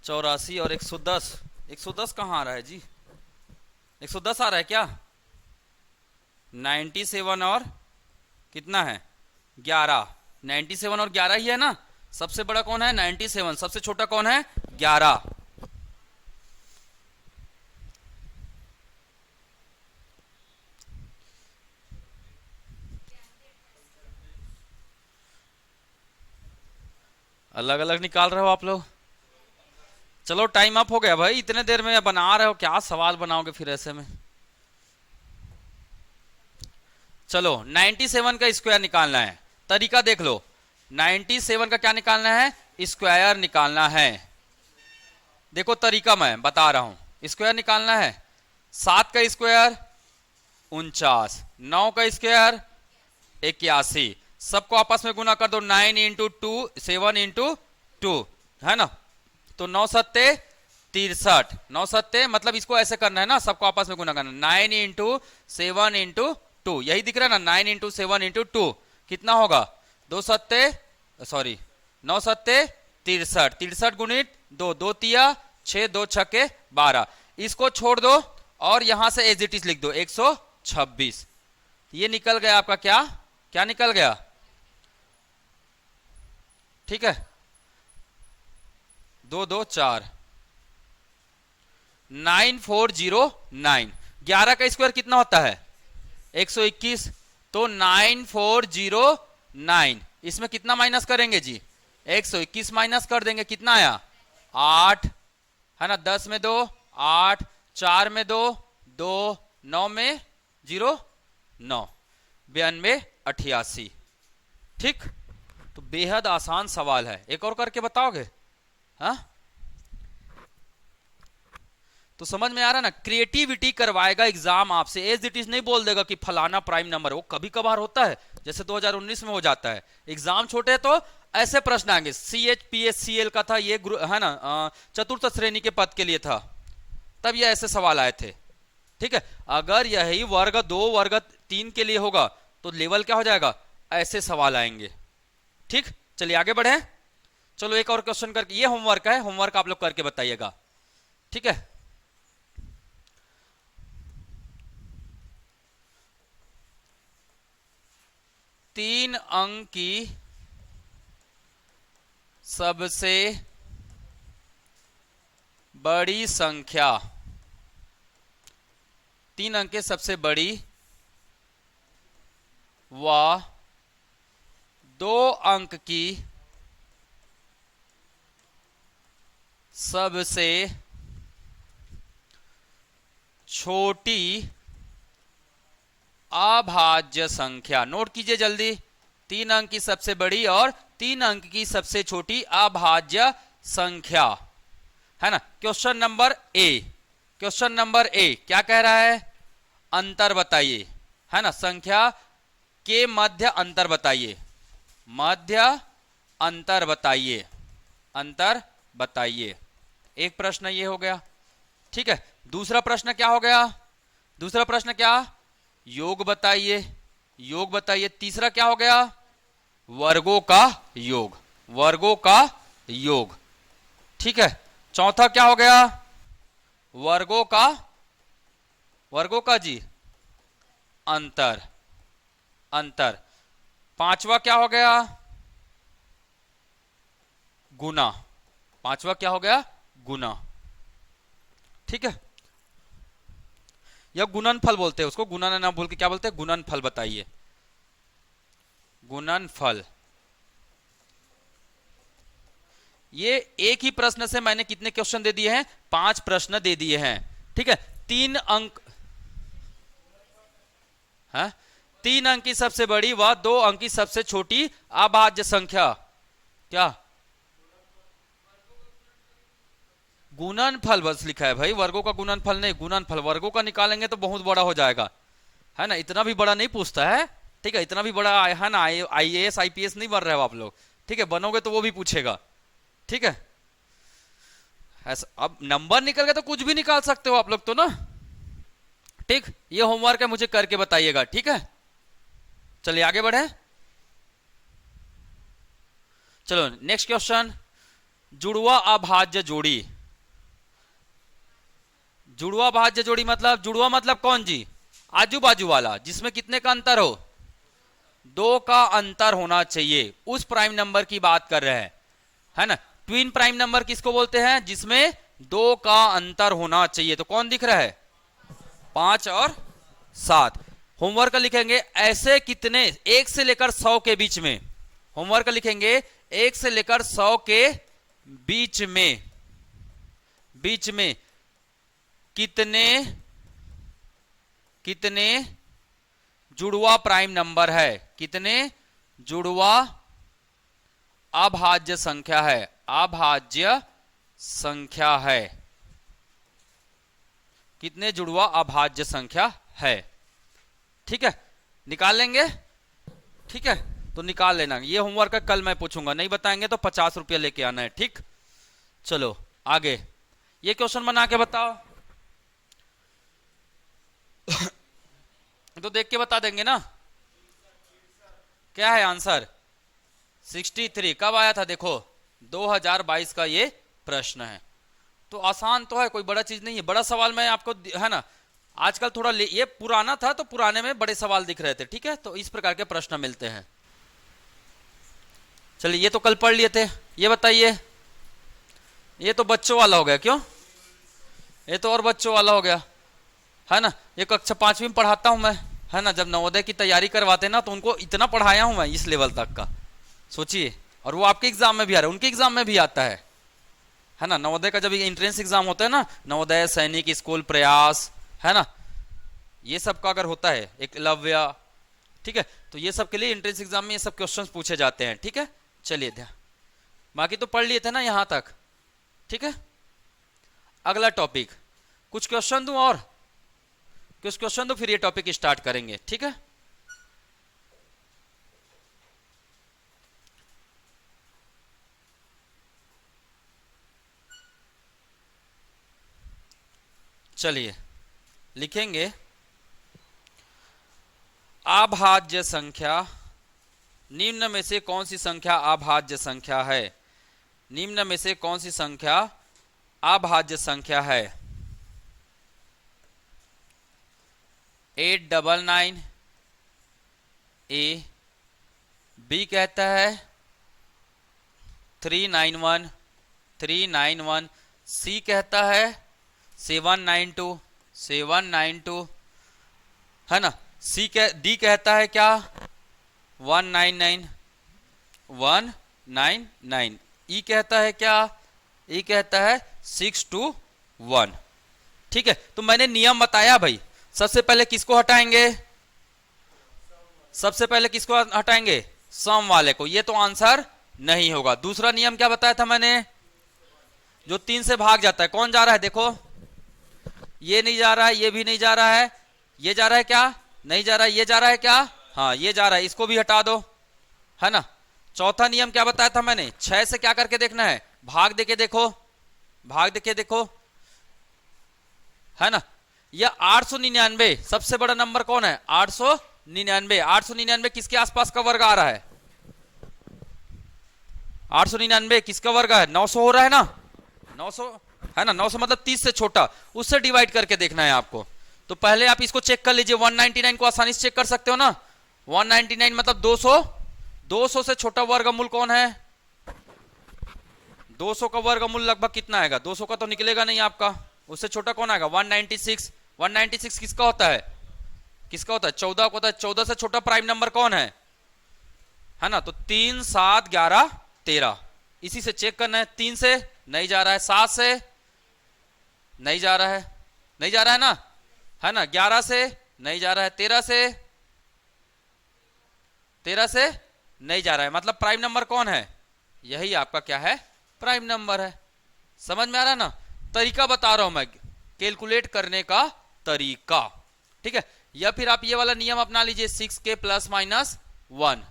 चौरासी और 110। 110 कहाँ आ रहा है जी? 110 आ रहा है क्या? 97 और कितना है? 11। 97 और 11 ही है ना। सबसे बड़ा कौन है? 97। सबसे छोटा कौन है? 11। अलग अलग निकाल रहे हो आप लोग। चलो टाइम अप हो गया भाई, इतने देर में बना रहे हो, क्या सवाल बनाओगे फिर ऐसे में। चलो 97 का स्क्वायर निकालना है, तरीका देख लो। 97 का क्या निकालना है? स्क्वायर निकालना है। देखो तरीका मैं बता रहा हूं, स्क्वायर निकालना है। 7 का स्क्वायर 49, 9 का स्क्वायर 81, सबको आपस में गुना कर दो। 9 इंटू 2 7 इंटू 2 है ना, तो 9 सत्ते 63, 9 सत्ते मतलब इसको ऐसे करना है ना, सबको आपस में गुना करना। 9 इंटू 7 इंटू 2, यही दिख रहा है ना, 9 इंटू 7 इंटू 2 कितना होगा? 2 सत्ते सॉरी 9 सत्ते 63, 63 गुणित 2, 2 तिया 6, 2 छक्के 12, इसको छोड़ दो और यहां से एज इट इज लिख दो 126। ये निकल गया आपका क्या क्या निकल गया? ठीक है, 2 2 4 9409। 11 का स्क्वायर कितना होता है? 121, तो 9409, इसमें कितना माइनस करेंगे जी? 121 माइनस कर देंगे, कितना आया? 8 है ना, 10 में 2 8, 4 में 2 2, 9 में 0 9, 92 88। ठीक, तो बेहद आसान सवाल है, एक और करके बताओगे? हाँ, तो समझ में आ रहा ना, क्रिएटिविटी करवाएगा एग्जाम आपसे, एज इट इज नहीं बोल देगा कि फलाना प्राइम नंबर। वो कभी कभार होता है, जैसे 2019 में हो जाता है, एग्जाम छोटे तो ऐसे प्रश्न आएंगे। CHPSCL का था ये है ना, चतुर्थ श्रेणी के पद के लिए था, तब ये ऐसे सवाल आए थे। ठीक है, अगर यही वर्ग 2 वर्ग 3 के लिए होगा तो लेवल क्या हो जाएगा? ऐसे सवाल आएंगे। ठीक, चलिए आगे बढ़े। चलो एक और क्वेश्चन करके, ये होमवर्क है, होमवर्क आप लोग करके बताइएगा। ठीक है, तीन अंक की सबसे बड़ी संख्या, 3 अंक के सबसे बड़ी व 2 अंक की सबसे छोटी अभाज्य संख्या। नोट कीजिए जल्दी, 3 अंक की सबसे बड़ी और 3 अंक की सबसे छोटी अभाज्य संख्या है ना। Question number A, question number A क्या कह रहा है? अंतर बताइए, है ना, संख्या के मध्य अंतर बताइए, मध्य अंतर बताइए, अंतर बताइए। एक प्रश्न ये हो गया। ठीक है, दूसरा प्रश्न क्या हो गया? दूसरा प्रश्न क्या? योग बताइए, योग बताइए। तीसरा क्या हो गया? वर्गों का योग, वर्गों का योग। ठीक है, चौथा क्या हो गया? वर्गों का, वर्गों का जी अंतर, अंतर। पांचवा क्या हो गया? गुना, पांचवा क्या हो गया? गुना। ठीक है, या गुणनफल बोलते हैं उसको, गुणन ना बोल के क्या बोलते हैं? गुणनफल बताइए, गुणनफल। ये एक ही प्रश्न से मैंने कितने क्वेश्चन दे दिए हैं? 5 प्रश्न दे दिए हैं। ठीक है, 3 अंक, हाँ, 3 अंक की सबसे बड़ी व 2 अंक की सबसे छोटी अभाज्य संख्या क्या? गुणनफल बस लिखा है भाई, वर्गों का गुणनफल नहीं, गुणनफल। वर्गों का निकालेंगे तो बहुत बड़ा हो जाएगा, है ना, इतना भी बड़ा नहीं पूछता है। ठीक है, इतना भी बड़ा है ना, IAS IPS नहीं बन रहे हो आप लोग। ठीक है, बनोगे तो वो भी पूछेगा। ठीक है, ऐसा अब नंबर निकल गया तो कुछ भी निकाल सकते हो आप लोग तो ना। ठीक, ये होमवर्क है, मुझे करके बताइएगा। ठीक है, चलिए आगे बढ़े। चलो नेक्स्ट क्वेश्चन, जुड़वा अभाज्य जोड़ी। जुड़वा भाज्य जोड़ी मतलब, जुड़वा मतलब कौन जी? आजू बाजू वाला, जिसमें कितने का अंतर हो? 2 का अंतर होना चाहिए, उस प्राइम नंबर की बात कर रहे हैं, है ना। ट्विन प्राइम नंबर किसको बोलते हैं? जिसमें 2 का अंतर होना चाहिए। तो कौन दिख रहा है? 5 और 7। होमवर्क लिखेंगे ऐसे कितने 1 से लेकर 100 के बीच में, होमवर्क लिखेंगे 1 से लेकर 100 के बीच में कितने कितने जुड़वा प्राइम नंबर है, कितने जुड़वा अभाज्य संख्या है, अभाज्य संख्या है, कितने जुड़वा अभाज्य संख्या है। ठीक है, निकाल लेंगे। ठीक है, तो निकाल लेना। ये होमवर्क है, कल मैं पूछूंगा, नहीं बताएंगे तो 50 रुपया लेके आना है। ठीक, चलो आगे ये क्वेश्चन बना के बताओ। तो देख के बता देंगे ना। क्या है आंसर? 63। कब आया था? देखो 2022 का ये प्रश्न है। तो आसान तो है, कोई बड़ा चीज नहीं है। बड़ा सवाल मैं आपको, है ना, आजकल थोड़ा ये पुराना था तो पुराने में बड़े सवाल दिख रहे थे। ठीक है, तो इस प्रकार के प्रश्न मिलते हैं। चलिए, ये तो कल पढ़ लिए थे। ये बताइए, ये तो बच्चों वाला हो गया। क्यों? ये तो और बच्चों वाला हो गया, है ना। ये कक्षा 5वीं में पढ़ाता हूं मैं, है ना। जब नवोदय की तैयारी करवाते ना तो उनको इतना पढ़ाया हूं मैं, इस लेवल तक का, सोचिए। और वो आपके एग्जाम में भी आ रहा है, उनके एग्जाम में भी आता है ना। नवोदय का जब एंट्रेंस एग्जाम होता है ना, नवोदय, सैनिक स्कूल, प्रयास, है ना, ये सब का अगर होता है, एकलव्य, ठीक है, तो ये सब के लिए एंट्रेंस एग्जाम में ये सब क्वेश्चंस पूछे जाते हैं। ठीक है, चलिए ध्यान, बाकी तो पढ़ लिए थे ना यहां तक। ठीक है, अगला टॉपिक, कुछ क्वेश्चन दूं और कुछ क्वेश्चन दूं, फिर ये टॉपिक स्टार्ट करेंगे। ठीक है, चलिए लिखेंगे अभाज्य संख्या, निम्न में से कौन सी संख्या अभाज्य संख्या है? निम्न में से कौन सी संख्या अभाज्य संख्या है? 899 ए, बी कहता है 391 सी कहता है 792 है ना। डी कहता है क्या? 199 ई कहता है क्या? ई कहता है 621। ठीक है, तो मैंने नियम बताया भाई। सबसे पहले किसको हटाएंगे? सबसे पहले किसको हटाएंगे? सम वाले को। ये तो आंसर नहीं होगा। दूसरा नियम क्या बताया था मैंने? जो 3 से भाग जाता है। कौन जा रहा है? देखो, ये नहीं जा रहा है, ये भी नहीं जा रहा है, ये जा रहा है क्या? नहीं जा रहा है। ये जा रहा है क्या? हाँ, ये जा रहा है, इसको भी हटा दो, है ना। चौथा नियम क्या बताया था मैंने? 6 से क्या करके देखना है? भाग देके देखो, भाग देके देखो, है ना। यह 899 सबसे बड़ा नंबर कौन है? 899। 899 किसके आसपास का वर्ग आ रहा है? 899 किसका वर्ग है? 900 हो रहा है ना। 900 है ना। 900 मतलब 30 से छोटा, उससे डिवाइड करके देखना है आपको। तो पहले आप इसको चेक कर लीजिए। 199 को आसानी से चेक कर सकते हो ना। 199 मतलब 200। 200 से छोटा वर्गमूल कौन है? 200 का वर्गमूल लगभग कितना आएगा? 200 का तो निकलेगा नहीं आपका। उससे छोटा कौन आएगा? 196। 196 किसका होता है? किसका होता है? 14 का होता है। 14 से छोटा प्राइम नंबर कौन है ना। तो 3, 7, 11, 13, इसी से चेक करना है। 3 से नहीं जा रहा है, 7 से नहीं जा रहा है, नहीं जा रहा है ना, है ना। 11 से नहीं जा रहा है, 13 से नहीं जा रहा है। मतलब प्राइम नंबर कौन है? यही आपका क्या है? प्राइम नंबर है। समझ में आ रहा है ना? तरीका बता रहा हूं मैं, कैलकुलेट करने का तरीका। ठीक है, या फिर आप ये वाला नियम अपना लीजिए, 6 के प्लस माइनस 1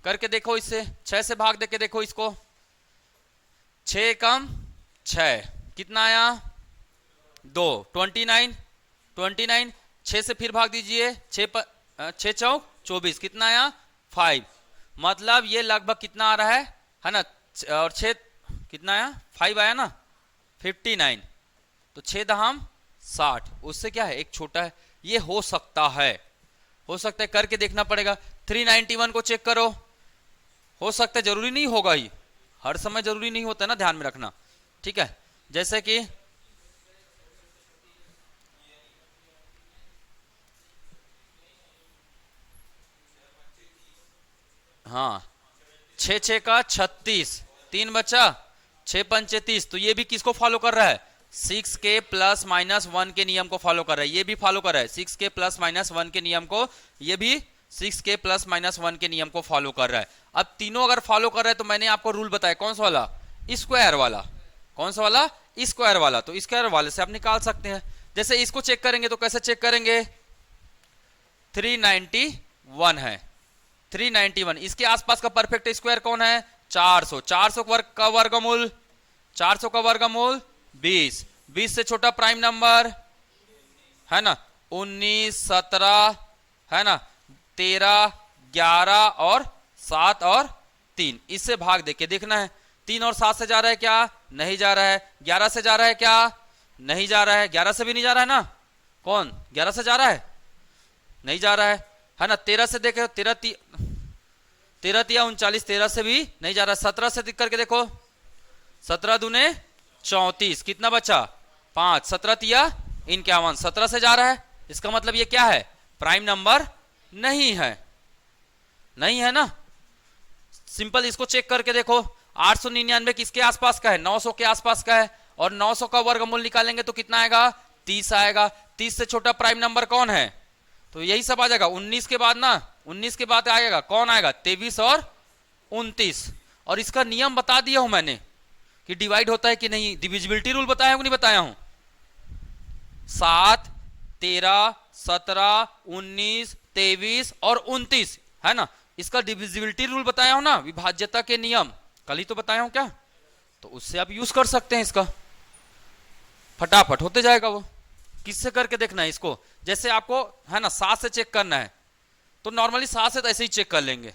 करके देखो। इससे 6 से भाग देके देखो इसको। 6 कम 6 कितना आया? 2, 29। 6 से फिर भाग दीजिए। 6 चौक 24 कितना आया? 5। मतलब ये लगभग कितना आ रहा है ना। और 6 कितना आया? 5 आया ना, 59। तो 6 दहम 60, उससे क्या है? एक छोटा है। ये हो सकता है, करके देखना पड़ेगा। 391 को चेक करो, हो सकता है, जरूरी नहीं होगा ही, हर समय जरूरी नहीं होता ना, ध्यान में रखना। ठीक है, जैसे कि हाँ 6 6 का 36, 3 बचा, 6 पंचे 30। तो ये भी किसको फॉलो कर रहा है? 6k प्लस माइनस 1 के नियम को फॉलो कर रहा है। ये भी फॉलो कर रहा है 6k प्लस माइनस 1 के नियम को, ये भी 6k प्लस माइनस 1 के नियम को फॉलो कर रहा है। अब तीनों अगर फॉलो कर रहा है तो मैंने आपको रूल बताया कौन सा वाला? स्क्वायर वाला। कौन सा वाला? स्क्वायर वाला। तो स्क्वायर वाले से आप निकाल सकते हैं। जैसे इसको चेक करेंगे तो कैसे चेक करेंगे? 391 है, 391। इसके आसपास का परफेक्ट स्क्वायर कौन है? 400। 400 का वर्गमूल, 400 का वर्गमूल 20। 20 से छोटा प्राइम नंबर है ना 19, 17 है ना 13, 11 और 7 और 3। इससे भाग देके देखना है 3 और 7 से जा रहा है क्या? नहीं जा रहा है। 11 से जा रहा है क्या? नहीं जा रहा है। 11 से भी नहीं जा रहा है ना? कौन 11 से जा रहा है? नहीं जा रहा है ना। 13 से देखे, 13 तिया 39, 13 से भी नहीं जा रहा है। 17 से करके देखो, 17 दूने 34, कितना बचा? 5। 17 तिया 51, 17 से जा रहा है। इसका मतलब ये क्या है? प्राइम नंबर नहीं है। नहीं है ना। सिंपल इसको चेक करके देखो, 899 किसके आसपास का है? 900 के आसपास का है। और 900 का वर्गमूल निकालेंगे तो कितना आएगा? 30 आएगा। 30 से छोटा प्राइम नंबर कौन है? तो यही सब आ जाएगा। 19 के बाद ना, 19 के बाद आएगा कौन आएगा? 23 और 29। और इसका नियम बता दिया हूं मैंने कि डिवाइड होता है कि नहीं। डिविजिबिलिटी रूल बताया हूं कि नहीं बताया हूं? 7, 13, 17, 19, 23 और 29 है ना। इसका डिविजिबिलिटी रूल बताया हूं ना, विभाज्यता के नियम, कल ही तो बताया हूं क्या। तो उससे आप यूज कर सकते हैं इसका, फटाफट होते जाएगा वो। किससे करके देखना है इसको? जैसे आपको है ना 7 से चेक करना है तो नॉर्मली 7 से तो ऐसे ही चेक कर लेंगे,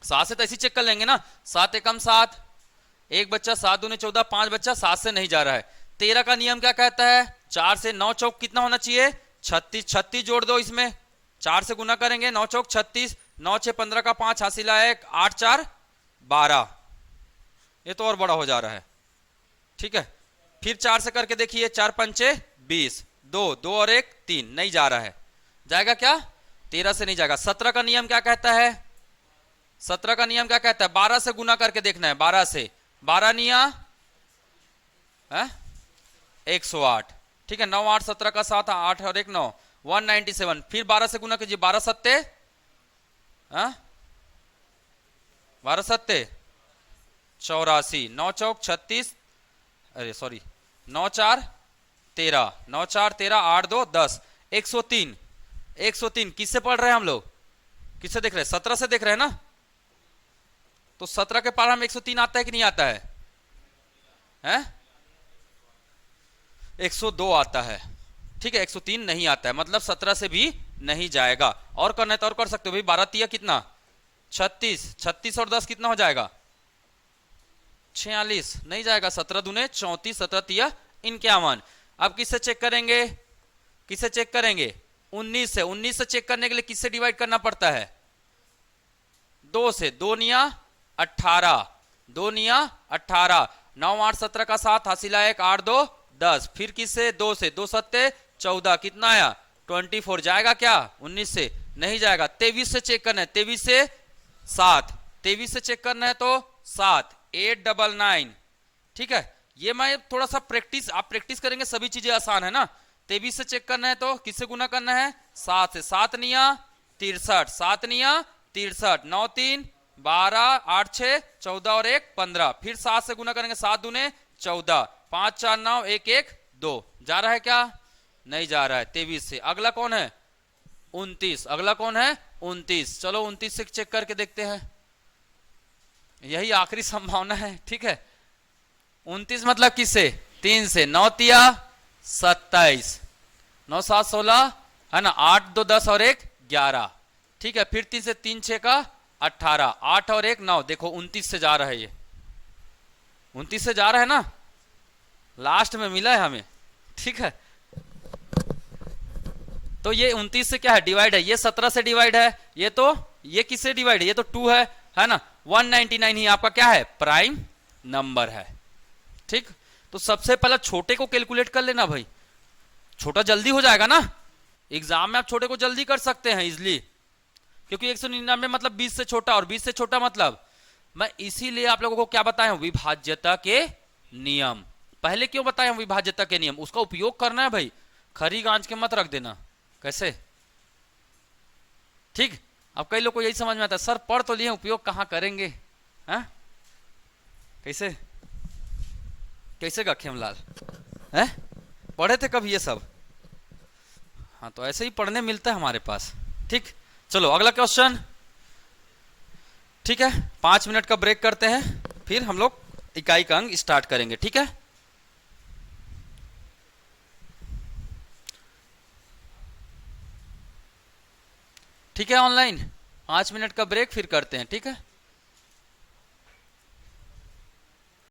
7 से तो ऐसे ही चेक कर लेंगे ना। 7 एकम 7, एक बच्चा, 7 दूने 14, 5 बच्चा, 7 से नहीं जा रहा है। 13 का नियम क्या कहता है? 4 से 9 चौक कितना होना चाहिए? 36। 36 जोड़ दो इसमें, 4 से गुना करेंगे, 9 चौक 36, 9 6 15 का 5 हासिल आए, 8 4 12। ये तो और बड़ा हो जा रहा है। ठीक है, फिर 4 से करके देखिए, 4 पंचे 20, 2 2 और 1 3, नहीं जा रहा है। जाएगा क्या? 13 से नहीं जाएगा। 17 का नियम क्या कहता है? 17 का नियम क्या कहता है? 12 से गुना करके देखना है, 12 से। 12 निया 108। ठीक है, 9 8 17 का 7, 8 और 1 9, 197। फिर 12 से गुना कीजिए, 12 सत्ते 12 सत्ते 84, 9 चौक 36, अरे सॉरी 9 4 13, 9 4 13, 8 2 10, 103। 103 किससे पढ़ रहे हैं हम लोग? किससे देख रहे हैं? 17 से देख रहे हैं ना। तो 17 के पार हम 103 आता है कि नहीं आता है? 102 आता है। ठीक है, 103 नहीं आता है, मतलब 17 से भी नहीं जाएगा। और करना है तो और कर सकते हो भाई। 12 तिया कितना? 36। 36 और 10 कितना हो जाएगा? 46, नहीं जाएगा। 17 दूने 34, 17 तिया 51। अब किससे चेक करेंगे? किससे चेक करेंगे? 19 से। 19 से चेक करने के लिए किससे डिवाइड करना पड़ता है? 2 से। 2 निया 18, 2 निया 18, 9 8 17 का 7 हासिल आया 1, 8 2 10। फिर किससे? 2 से। 2 सत्ते 14, कितना आया? 24। जाएगा क्या? 19 से नहीं जाएगा। 23 से चेक करना है, 23 से 7, 23 से चेक करना है तो 7 899। ठीक है, ये मैं थोड़ा सा प्रैक्टिस, आप प्रैक्टिस करेंगे सभी चीजें आसान है ना। 23 से चेक करना है तो किससे गुना करना है? 7 से। 7 निया 63, 7 निया 63, 9 3 12, 8 6 14 और 1 15। फिर 7 से गुना करेंगे, 7 दूने 14, 5 4 9 1 1 2। जा रहा है क्या? नहीं जा रहा है। 23 से। अगला कौन है? 29। अगला कौन है? 29। चलो 29 से चेक करके देखते हैं, यही आखिरी संभावना है। ठीक है, 29 मतलब किससे? 3 से। 9 तिया 27, 9 7 16 है ना, 8 2 10 और 1 11। ठीक है, फिर 3 से। 3 6 का 18, 8 और 1 9। देखो 29 से जा रहा है, ये 29 से जा रहा है ना, लास्ट में मिला है हमें। ठीक है, तो ये 29 से क्या है? डिवाइड है। ये 17 से डिवाइड है। ये किससे डिवाइड है? ये तो 2 है ना। 199 ही आपका क्या है? प्राइम नंबर है। ठीक, तो सबसे पहले छोटे को कैलकुलेट कर लेना भाई, छोटा जल्दी हो जाएगा ना। एग्जाम में आप छोटे को जल्दी कर सकते हैं इजिली, क्योंकि 199 मतलब 20 से छोटा, और 20 से छोटा मतलब मैं इसीलिए आप लोगों को क्या बताया हूं, विभाज्यता के नियम। पहले क्यों बताया हूं विभाज्यता के नियम, उसका उपयोग करना है भाई, खरी गांज के मत रख देना। कैसे, ठीक। अब कई लोग को यही समझ में आता है, सर पढ़ तो लिए उपयोग कहां करेंगे, हा? कैसे कैसे का खेमलाल है, पढ़े थे कब ये सब? हाँ तो ऐसे ही पढ़ने मिलता है हमारे पास, ठीक। चलो अगला क्वेश्चन, ठीक है। 5 मिनट का ब्रेक करते हैं, फिर हम लोग इकाई का अंक स्टार्ट करेंगे, ठीक है। ठीक है ऑनलाइन, 5 मिनट का ब्रेक फिर करते हैं, ठीक है।